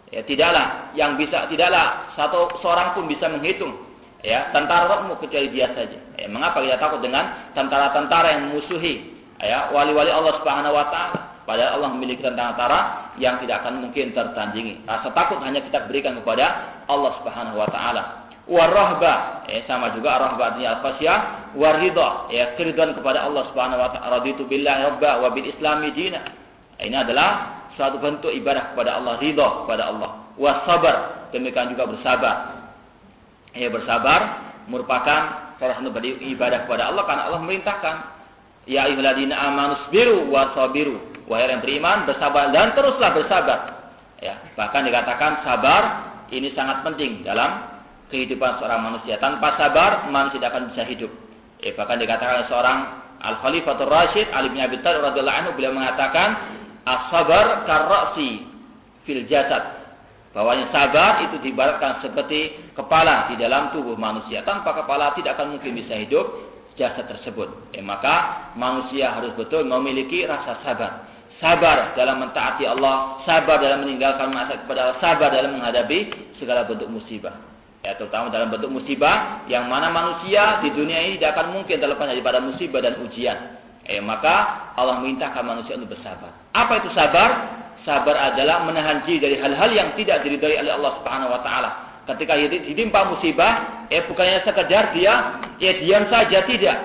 Tidaklah seorang pun bisa menghitung tentara Rabbmu kecuali dia saja. Mengapa kita takut dengan tentara-tentara yang memusuhi wali-wali Allah Subhanahu wa taala? Padahal Allah memiliki tentara yang tidak akan mungkin tertandingi. Rasa takut hanya kita berikan kepada Allah Subhanahu wa taala. Warahbah, sama juga rahbah artinya al-khasyah, waridha, keridhaan kepada Allah Subhanahu wa taala. Raditu billahi rabba wa bil islami dina. Ini adalah suatu bentuk ibadah kepada Allah, ridha kepada Allah. Wasabar, demikian juga bersabar. Bersabar merupakan salah satu bentuk ibadah kepada Allah karena Allah memerintahkan, ya ayyuhalladzina amanu sabiru wasabiru. Wahai yang beriman, bersabar dan teruslah bersabar. Bahkan dikatakan sabar ini sangat penting dalam kehidupan seorang manusia. Tanpa sabar, manusia tidak akan bisa hidup. Bahkan dikatakan seorang Al-Khalifatul Rasyid Ali bin Abi Thalib radhiyallahu anhu, beliau mengatakan as-sabar karra'si fil jasad. Bahwanya sabar itu diibaratkan seperti kepala di dalam tubuh manusia. Tanpa kepala tidak akan mungkin bisa hidup jasad tersebut. Maka manusia harus betul memiliki rasa sabar. Sabar dalam mentaati Allah, sabar dalam meninggalkan maksiat kepada Allah, sabar dalam menghadapi segala bentuk musibah. Terutama dalam bentuk musibah yang mana manusia di dunia ini tidak akan mungkin terlepas daripada musibah dan ujian. Maka Allah memerintahkan manusia untuk bersabar. Apa itu sabar? Sabar adalah menahan diri dari hal-hal yang tidak diridhai oleh Allah Subhanahu wa taala. Ketika ditimpa musibah, bukannya sekedar dia diam saja, tidak,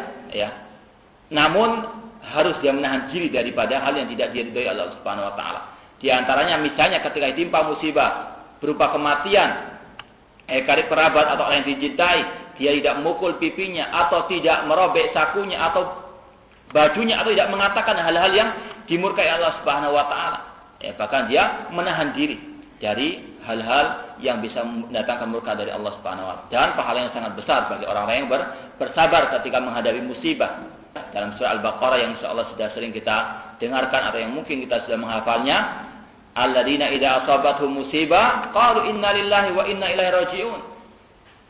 namun harus dia menahan diri daripada hal yang tidak diridhai oleh Allah Subhanahu wa taala. Di antaranya misalnya ketika ditimpa musibah berupa kematian karib kerabat atau orang yang dicintai, dia tidak memukul pipinya atau tidak merobek sakunya atau bajunya atau tidak mengatakan hal-hal yang dimurkai Allah Subhanahu wa taala. Bahkan dia menahan diri dari hal-hal yang bisa mendatangkan murka dari Allah Subhanahu wa taala. Dan pahala yang sangat besar bagi orang-orang yang bersabar ketika menghadapi musibah. Dalam surah Al-Baqarah yang insyaallah sudah sering kita dengarkan atau yang mungkin kita sudah menghafalnya, alladzina idza asabatuhum musibah qalu inna lillahi wa inna ilaihi raji'un.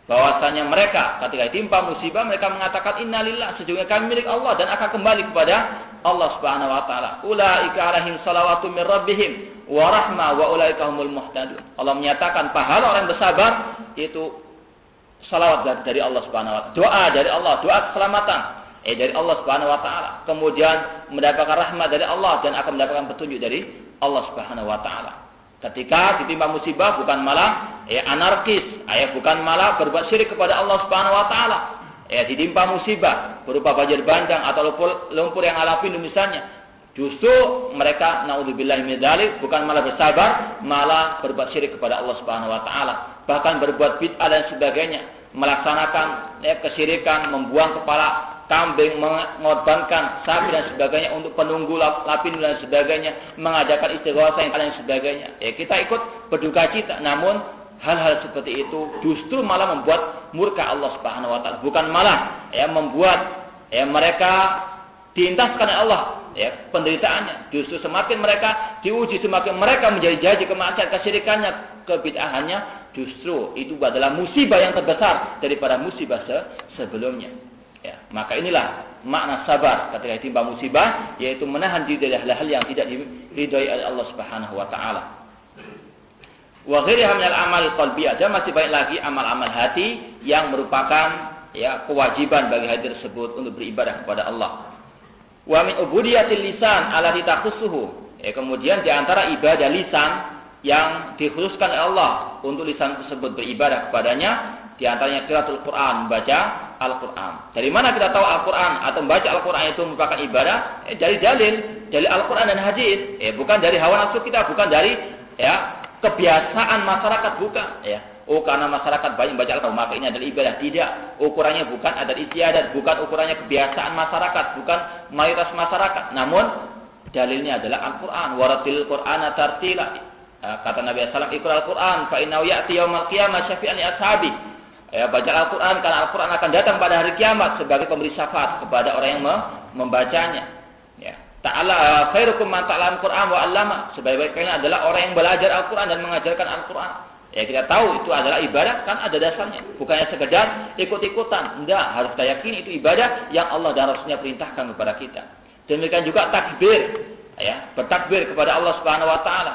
Bahwasanya mereka ketika ditimpa musibah mereka mengatakan innalillah, sesungguhnya kami milik Allah dan akan kembali kepada Allah Subhanahu wa taala. Ulaika alaihim salawatu mir rabbihim wa rahmah wa ulaika humul muhtadun. Allah menyatakan pahala orang yang bersabar itu salawat dari Allah Subhanahu wa taala, doa dari Allah, doa keselamatan dari Allah Subhanahu wa taala. Kemudian mendapatkan rahmat dari Allah dan akan mendapatkan petunjuk dari Allah Subhanahu wa taala. Ketika ditimpa musibah bukan malah anarkis, bukan malah berbuat syirik kepada Allah Subhanahu wa taala. Ditimpa musibah berupa banjir bandang atau lumpur yang alapin misalnya. Justru mereka naudzubillahi min dzalik bukan malah bersabar, malah berbuat syirik kepada Allah Subhanahu wa taala. Bahkan berbuat bid'ah dan sebagainya, melaksanakan kesyirikan, membuang kepala kambing, mengorbankan sapi dan sebagainya untuk penunggu lapin dan sebagainya, mengadakan istighosah yang lain sebagainya. Ya, kita ikut berduka cita, namun hal-hal seperti itu justru malah membuat murka Allah Subhanahu wa taala, bukan malah ya membuat ya mereka diintaskan oleh Allah ya penderitaannya. Justru semakin mereka diuji, semakin mereka menjadi kemaksiatan, kesyirikannya, kebid'ahannya, justru itu adalah musibah yang terbesar daripada musibah sebelumnya. Ya, maka inilah makna sabar ketika ditimpa musibah, yaitu menahan diri dari hal-hal yang tidak diridhai oleh Allah Subhanahu wa taala. Wa ghairuha minal amal qalbi, ada masih banyak lagi amal-amal hati yang merupakan ya kewajiban bagi hati tersebut untuk beribadah kepada Allah. Wa min ubudiyatil lisan allati takhussuhu. Kemudian di antara ibadah lisan yang dikhususkan oleh Allah untuk lisan tersebut beribadah kepadanya, di antaranya qiraatul Quran, membaca Al-Quran. Dari mana kita tahu Al-Quran atau membaca Al-Quran itu merupakan ibadah? Dari dalil Al-Quran dan hadis. Bukan dari hawa nafsu kita, bukan dari ya kebiasaan masyarakat, bukan ya. Oh, karena masyarakat banyak baca Al-Quran maka ini adalah ibadah. Tidak. Ukurannya bukan adat istiadat, bukan ukurannya kebiasaan masyarakat, bukan mayoritas masyarakat. Namun dalilnya adalah Al-Quran. Waratil Qur'ana tartila. Kata Nabi sallallahu alaihi wasallam, "Iqra'al Qur'an fa innahu ya'ti yaumal qiyamah syafi'an li ashabi." Ya, baca Al-Quran karena Al-Quran akan datang pada hari kiamat sebagai pemberi syafaat kepada orang yang membacanya. Ya. Ta'ala khairukum man ta'allama Al-Quran wa 'allama. Sebaik-baiknya adalah orang yang belajar Al-Quran dan mengajarkan Al-Quran. Ya, kita tahu itu adalah ibadah, kan ada dasarnya. Bukannya sekedar ikut-ikutan. Enggak, harus kita yakini itu ibadah yang Allah dan Rasulnya perintahkan kepada kita. Demikian juga takbir. Ya, bertakbir kepada Allah Subhanahu wa taala.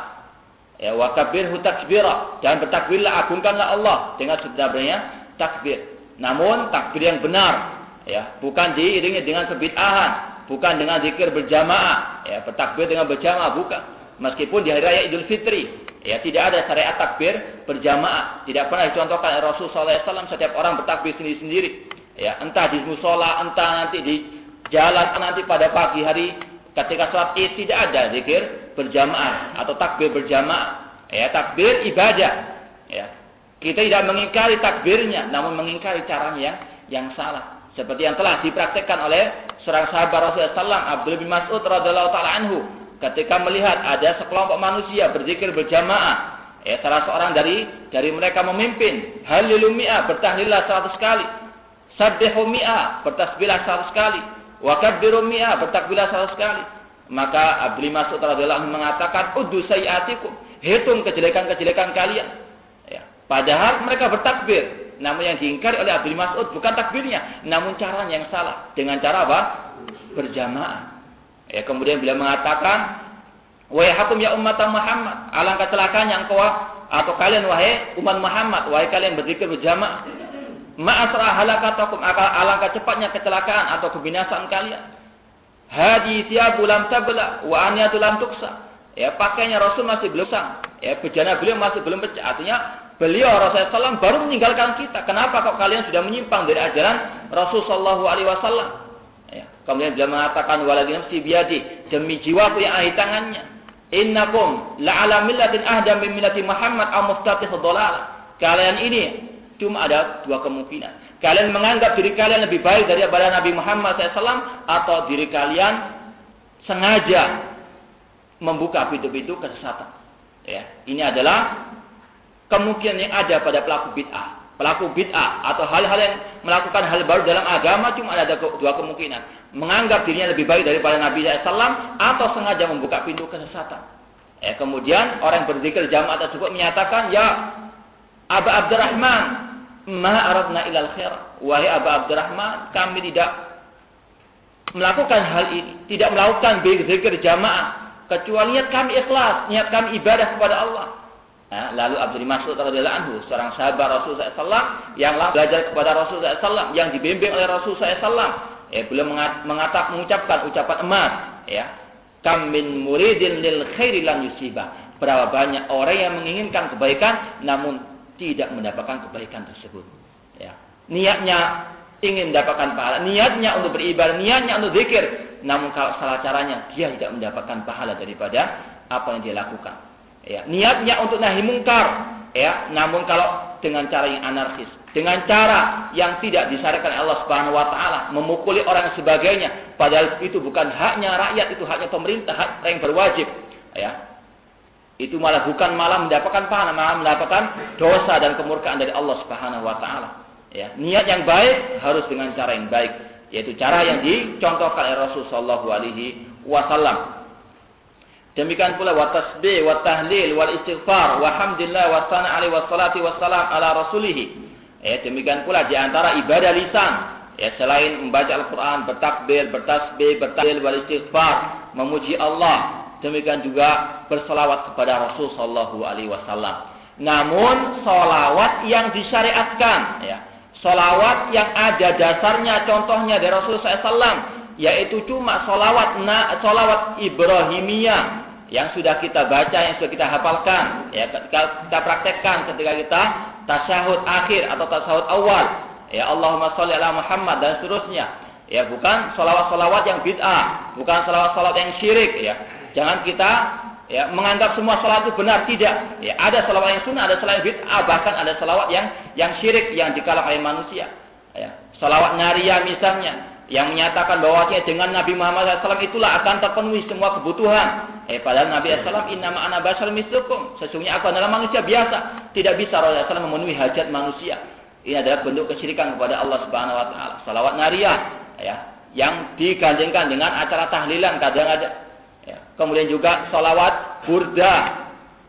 Ya, wa kabbirhu takbira. Jangan bertakbirlah, agungkanlah Allah dengan sebenarnya takbir. Namun takbir yang benar, ya, bukan diiringi dengan kebid'ahan, bukan dengan zikir berjamaah, ya, bertakbir dengan berjamaah bukan. Meskipun di hari raya Idul Fitri, ya, tidak ada syariat takbir berjamaah, tidak pernah dicontohkan oleh Rasul sallallahu alaihi wasallam. Setiap orang bertakbir sendiri-sendiri, ya, entah di mushola, entah nanti di jalan, nanti pada pagi hari ketika sholat Id tidak ada zikir berjamaah atau takbir berjamaah. Ya, takbir ibadah, ya. Kita tidak mengingkari takbirnya, namun mengingkari caranya yang salah. Seperti yang telah dipraktekkan oleh seorang sahabat Rasulullah SAW, Abdullah bin Mas'ud radhiyallahu taala anhu, ketika melihat ada sekelompok manusia berzikir berjamaah. Ya, salah seorang dari mereka memimpin, halilu mi'ah, bertahlillah 100 kali. Sabbihu mi'ah, bertasbihlah 100 kali. Wa kabbiru mi'ah, bertakbirlah 100 kali. Maka Abdullah bin Mas'ud radhiyallahu anhu mengatakan, uddu sayyi'atikum, hitung kejelekan-kejelekan kalian. Ya. Padahal mereka bertakbir, namun yang diingkari oleh Abdul Mas'ud bukan takbirnya, namun caranya yang salah. Dengan cara apa? Berjamaah. Ya, kemudian beliau mengatakan, wahai hakum ya umat Muhammad, alangkah celakanya engkau atau kalian wahai umat Muhammad, wahai kalian berzikir berjamaah. Ma'asra halakatakum, alangkah cepatnya kecelakaan atau kebinasaan kalian. Hadi thiyabu lam tabla wa aniyatu lam tuksa. Ya, pakainya Rasul masih belum sang. Ya, bejana beliau masih belum pecah. Artinya beliau Rasulullah SAW baru meninggalkan kita. Kenapa kok kalian sudah menyimpang dari ajaran Rasul sallallahu alaihi wasallam? Ya, kemudian beliau mengatakan waladzi nafsi biyadi, demi jiwaku yang ada di tangannya. Innakum la'ala millatin ahda min millati Muhammad aw muftatih dhalalah. Kalian ini cuma ada dua kemungkinan. Kalian menganggap diri kalian lebih baik daripada Nabi Muhammad SAW, atau diri kalian sengaja membuka pintu-pintu kesesatan. Ya, ini adalah kemungkinan yang ada pada pelaku bid'ah. Pelaku bid'ah atau hal-hal yang melakukan hal baru dalam agama cuma ada dua kemungkinan. Menganggap dirinya lebih baik daripada Nabi SAW atau sengaja membuka pintu kesesatan. Ya, kemudian orang yang berzikir jamaah tersebut menyatakan, ya Aba Abdurrahman, ma aradna ilal khair. Wahai Aba Abdurrahman, kami tidak melakukan hal ini, tidak melakukan berzikir jamaah kecuali niat kami ikhlas, niat kami ibadah kepada Allah. Nah, lalu Abdul Mas'ud radhiyallahu anhu, seorang sahabat Rasulullah SAW yang belajar kepada Rasulullah SAW, yang dibimbing oleh Rasulullah SAW, beliau mengucapkan ucapan emas, ya, kam min muridin lil khairi lan yusiba. Berapa banyak orang yang menginginkan kebaikan namun tidak mendapatkan kebaikan tersebut. Ya. Niatnya ingin mendapatkan pahala, niatnya untuk beribadah, niatnya untuk zikir, namun kalau salah caranya dia tidak mendapatkan pahala daripada apa yang dia lakukan. Ya, niatnya untuk nahi mungkar, ya, namun kalau dengan cara yang anarkis, dengan cara yang tidak disyariatkan oleh Allah Subhanahu wa taala, memukuli orang dan sebagainya, padahal itu bukan haknya rakyat, itu haknya pemerintah, hak yang berwajib, ya. Itu malah mendapatkan pahala, malah mendapatkan dosa dan kemurkaan dari Allah Subhanahu wa taala. Ya, niat yang baik harus dengan cara yang baik, yaitu cara yang dicontohkan oleh Rasul sallallahu alaihi wasallam. Demikian pula wa tasbih wa tahlil wal istighfar wa hamdillah wa sana alaihi wassalati wassalam ala rasulih. Ya, demikian pula di antara ibadah lisan, ya, selain membaca Al-Qur'an, bertakbir, bertasbih, bertahlil wal istighfar, memuji Allah, demikian juga berselawat kepada Rasul sallallahu alaihi wasallam. Namun selawat yang disyariatkan, ya, selawat yang ada dasarnya, contohnya dari Rasul SAW, yaitu cuma selawat Ibrahimiyah yang sudah kita baca, yang sudah kita hafalkan, ya, kita praktekkan ketika kita tasyahud akhir atau tasyahud awal, ya, Allahumma sholli ala Muhammad dan seterusnya, ya, bukan selawat-selawat yang bid'ah, bukan selawat-selawat yang syirik, ya. Jangan kita, ya, menganggap semua selawat itu benar, tidak. Ya, ada selawat yang sunnah, ada selawat yang bid'ah, bahkan ada selawat yang syirik yang dikalahkan oleh manusia. Ya, selawat nariyah misalnya, yang menyatakan bahwasanya dengan Nabi Muhammad SAW itulah akan terpenuhi semua kebutuhan. Padahal Nabi SAW, innama ana basyarun mislukum, sesungguhnya aku adalah manusia biasa. Tidak bisa Rasulullah SAW memenuhi hajat manusia. Ini adalah bentuk kesyirikan kepada Allah Subhanahu wa taala. Salawat nariyah, ya, yang digandengkan dengan acara tahlilan kadang-kadang. Ya. Kemudian juga salawat burda,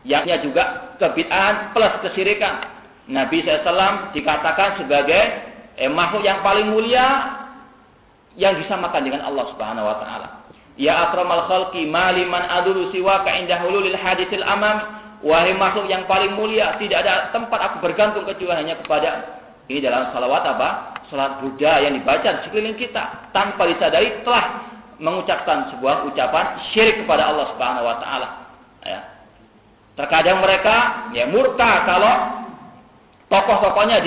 yang juga kebid'ahan plus kesyirikan. Nabi SAW dikatakan sebagai makhluk yang paling mulia yang disamakan dengan Allah Subhanahu wa taala. Ya akramal khalqi maliman adulu siwaka inda hululil haditsil amam. Wahai makhluk yang paling mulia, tidak ada tempat aku bergantung kecuali hanya kepada. Ini dalam salawat apa? Salat Buddha yang dibaca di sekeliling kita, tanpa disadari telah mengucapkan sebuah ucapan syirik kepada Allah Subhanahu wa taala. Ya. Terkadang mereka, ya, murka kalau tokoh-tokohnya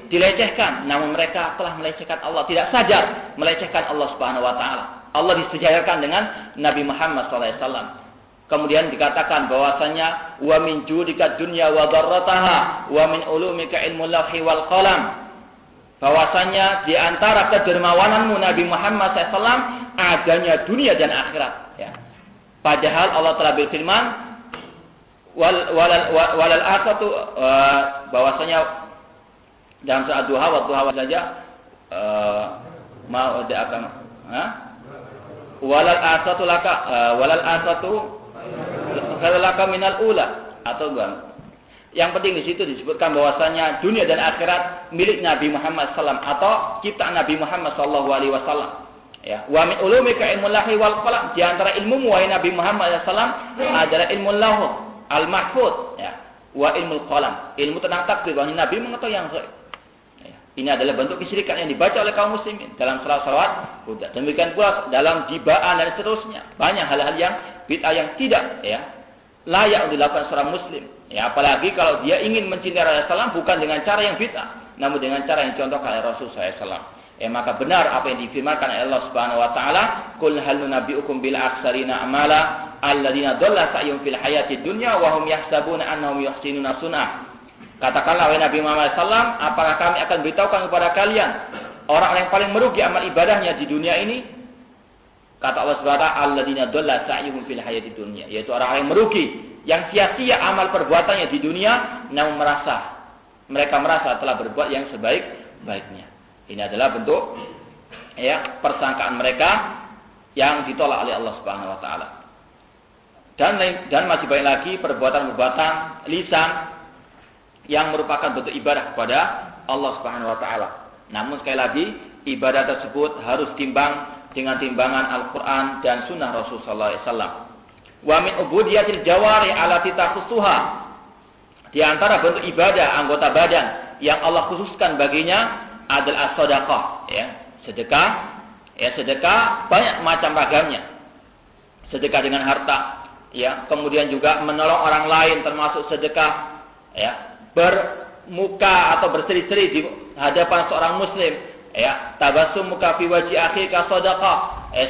dilecehkan, namun mereka telah melecehkan Allah, tidak sadar melecehkan Allah Subhanahu wa taala. Allah disejajarkan dengan Nabi Muhammad SAW. Kemudian dikatakan bahwasanya wa min judika dunya wa darrataha wa min ulumika ilmul lauhi wal qalam. Bahwasanya di antara kedermawananmu Nabi Muhammad SAW adanya dunia dan akhirat. Ya. Padahal Allah telah berfirman walal akhiratu, bahwasanya dalam surat Duha wa Duha saja mau akan walal akhiratu laka walal akhiratu laka minal ula, atau bang. Yang penting di situ disebutkan bahwasanya dunia dan akhirat milik Nabi Muhammad SAW atau ciptaan Nabi Muhammad SAW. Ya, wa min ulumika ilmul lahi wal qalam, di antara ilmu wahai Nabi Muhammad SAW adalah ilmu lauh al-mahfuz, ya, wa ilmul qalam, ilmu tentang takdir, bahwa Nabi mengetahui yang gaib. Ya, ini adalah bentuk kesyirikan yang dibaca oleh kaum muslimin dalam salawat Buddha. Demikian pula dalam jibaan dan seterusnya. Banyak hal-hal yang bid'ah yang tidak, ya, layak dilakukan seorang muslim. Ya, apalagi kalau dia ingin mencintai Rasulullah SAW bukan dengan cara yang bid'ah, namun dengan cara yang dicontohkan oleh Rasul SAW. Maka benar apa yang difirmankan oleh Allah Subhanahu wa taala, "Qul hal nunabbiukum bil akhsarina amala alladziina dhalla sa'yuhum fil hayatid dunya wa hum yahsabuna annahum yuhsinuna sun'ah." Katakanlah wahai Nabi Muhammad SAW, apakah kami akan beritahukan kepada kalian orang yang paling merugi amal ibadahnya di dunia ini? Kata Allah Subhanahu wa taala, "Alladziina dhalla sa'yuhum fil hayatid dunya", yaitu orang yang merugi, yang sia-sia amal perbuatannya di dunia, namun mereka merasa telah berbuat yang sebaik-baiknya. Ini adalah bentuk, ya, persangkaan mereka yang ditolak oleh Allah Subhanahu wa taala. Dan masih banyak lagi perbuatan-perbuatan lisan yang merupakan bentuk ibadah kepada Allah Subhanahu wa taala. Namun sekali lagi, ibadah tersebut harus timbang dengan timbangan Al-Qur'an dan sunnah Rasul sallallahu alaihi wasallam. Wa min ubudiyatil jawari allati takhussuha. Di antara bentuk ibadah anggota badan yang Allah khususkan baginya adalah sedekah, ya, sedekah, ya, sedekah banyak macam ragamnya. Sedekah dengan harta, ya, kemudian juga menolong orang lain termasuk sedekah, ya, bermuka atau berseri-seri di hadapan seorang muslim, ya, tabassumuka fi wajhi akhika sedekah,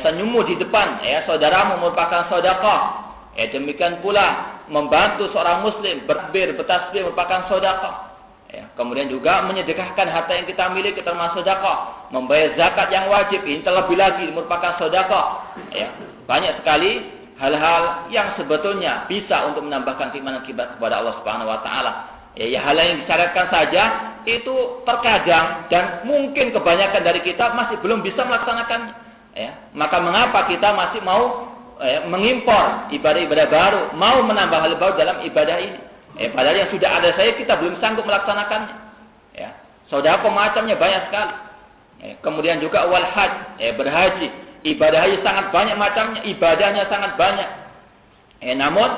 senyummu di depan, ya, saudaramu merupakan sedekah. Demikian pula membantu seorang muslim bertasbih merupakan sedekah. Ya, kemudian juga menyedekahkan harta yang kita miliki termasuk sedekah, membayar zakat yang wajib ini terlebih lagi merupakan sedekah. Ya, banyak sekali hal-hal yang sebetulnya bisa untuk menambahkan keimanan kita kepada Allah Subhanahu wa taala. Ya, hal yang disyaratkan saja itu terkadang dan mungkin kebanyakan dari kita masih belum bisa melaksanakannya. Ya, maka mengapa kita masih mau mengimpor ibadah-ibadah baru, mau menambah hal baru dalam ibadah ini? Padahal yang sudah ada saya kita belum sanggup melaksanakannya. Ya, sedekah macamnya banyak sekali. Kemudian juga wal haj, berhaji, ibadah haji sangat banyak macamnya, ibadahnya sangat banyak. Namun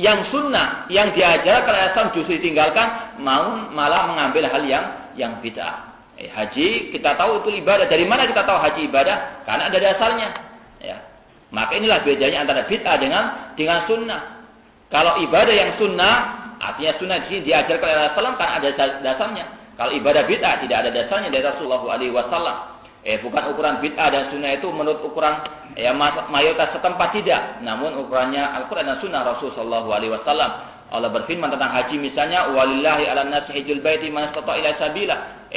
yang sunnah, yang diajarkan oleh Islam justru ditinggalkan, malah mengambil hal yang bid'ah. Haji kita tahu itu ibadah. Dari mana kita tahu haji ibadah? Karena ada dasarnya. Ya. Maka inilah bedanya antara bid'ah dengan sunnah. Kalau ibadah yang sunnah, artinya sunnah di sini diajarkan oleh Rasulullah kan ada dasarnya. Kalau ibadah bid'ah tidak ada dasarnya dari Rasulullah SAW. Bukan ukuran bid'ah dan sunnah itu menurut ukuran mayoritas setempat tidak. Namun ukurannya Al-Quran dan sunnah Rasulullah SAW. Allah berfirman tentang haji misalnya, walillahi 'alan nasi hajjul baiti man istata'a ilaihi sabila.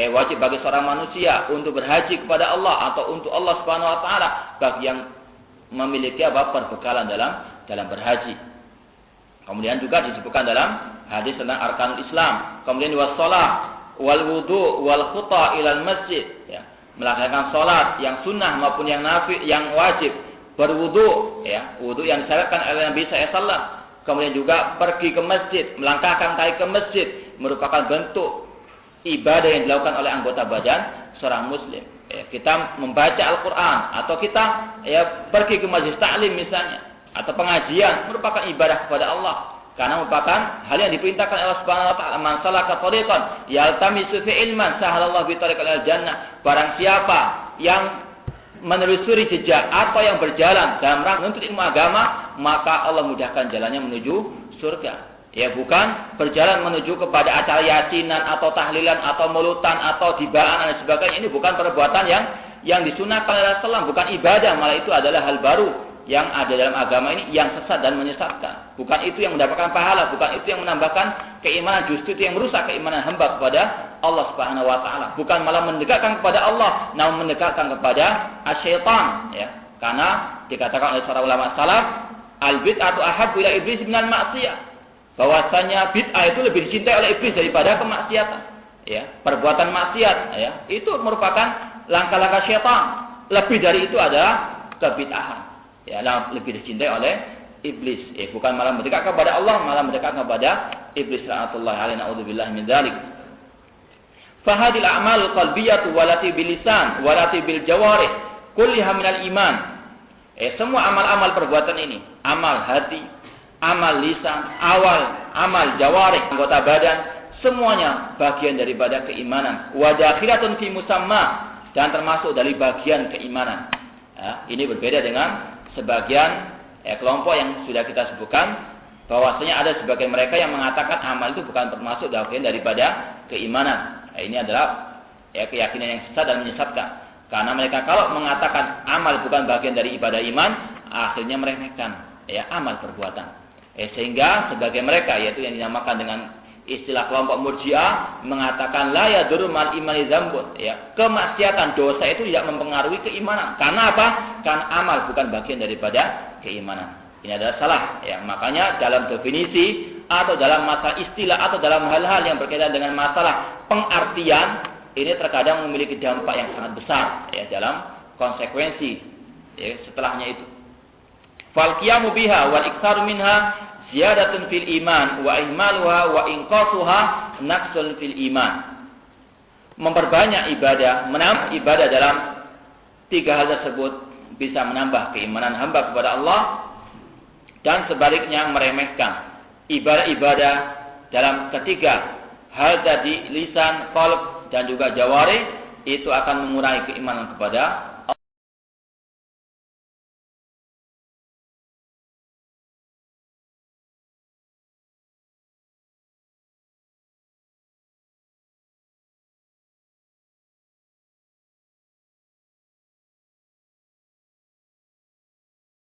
Wajib bagi seorang manusia untuk berhaji kepada Allah atau untuk Allah Subhanahu wa taala bagi yang memiliki perbekalan dalam berhaji. Kemudian juga disebutkan dalam hadis tentang arkanul Islam. Kemudian wassalah wal wudu wal khuta ilal masjid, ya. Melaksanakan salat yang sunnah maupun yang yang wajib, berwudu, ya, wudu yang disyaratkan oleh Nabi SAW. Kemudian juga pergi ke masjid, melangkahkan kaki ke masjid merupakan bentuk ibadah yang dilakukan oleh anggota badan seorang muslim. Kita membaca Al-Quran atau kita pergi ke majlis ta'lim misalnya atau pengajian merupakan ibadah kepada Allah karena merupakan hal yang diperintahkan oleh Allah Subhanahu wa taala. Man salaka tariqan yaltamisu fi ilman sahalallahu bi tariqil jannah. Barang siapa yang menelusuri jejak atau yang berjalan dalam rangka menuntut ilmu agama, maka Allah mudahkan jalannya menuju surga. Ya, bukan berjalan menuju kepada acara yasinan atau tahlilan atau mulutan atau dibaan dan sebagainya. Ini bukan perbuatan yang disunahkan oleh Rasulullah, bukan ibadah, malah itu adalah hal baru yang ada dalam agama ini yang sesat dan menyesatkan. Bukan itu yang mendapatkan pahala, bukan itu yang menambahkan keimanan, justru itu yang merusak keimanan hamba kepada Allah Subhanahu wa taala. Bukan malah mendekatkan kepada Allah, namun mendekatkan kepada asyaitan, ya. Karena dikatakan oleh para ulama salaf, al-bid'atu ahabbu ila iblis minal ma'siyah. Bahwasanya bid'ah itu lebih dicintai oleh iblis daripada kemaksiatan. Ya, perbuatan maksiat, ya, itu merupakan langkah-langkah syaitan. Lebih dari itu adalah kebid'ahan. Ya, lebih dicintai oleh iblis. Bukan malah mendekat kepada Allah, malah mendekat kepada iblis. La'natullah alaihi na'udzubillah min dzalik. Fahadil a'mal qalbiyatu walati bil lisan walati bil jawarih kulliha minal iman. Semua amal-amal perbuatan ini, amal hati, amal lisan, amal jawarih, anggota badan, semuanya bagian daripada keimanan. Wa dakhilatun fi musamma, dan termasuk dari bagian keimanan. Ini berbeda dengan sebagian kelompok yang sudah kita sebutkan, bahwasanya ada sebagian mereka yang mengatakan amal itu bukan termasuk bagian daripada keimanan. Ini adalah keyakinan yang sesat dan menyesatkan. Karena mereka kalau mengatakan amal bukan bagian dari ibadah iman, akhirnya meremehkan amal perbuatan. Sehingga sebagai mereka, yaitu yang dinamakan dengan istilah kelompok Murji'ah, mengatakan la yadurru mal imani dzambun, kemaksiatan, dosa itu tidak mempengaruhi keimanan. Karena apa? Karena amal bukan bagian daripada keimanan. Ini adalah salah, makanya dalam definisi atau dalam masalah istilah atau dalam hal-hal yang berkaitan dengan masalah pengartian, ini terkadang memiliki dampak yang sangat besar dalam konsekuensi setelahnya itu. Fal qiyamu biha wal iktsaru minha ziyadatun fil iman wa ihmaluha wa inqasuha naqsun fil iman. Memperbanyak ibadah, menambah ibadah dalam tiga hal tersebut bisa menambah keimanan hamba kepada Allah, dan sebaliknya meremehkan ibadah-ibadah dalam ketiga hal tadi, lisan, qalb dan juga jawari, itu akan mengurangi keimanan kepada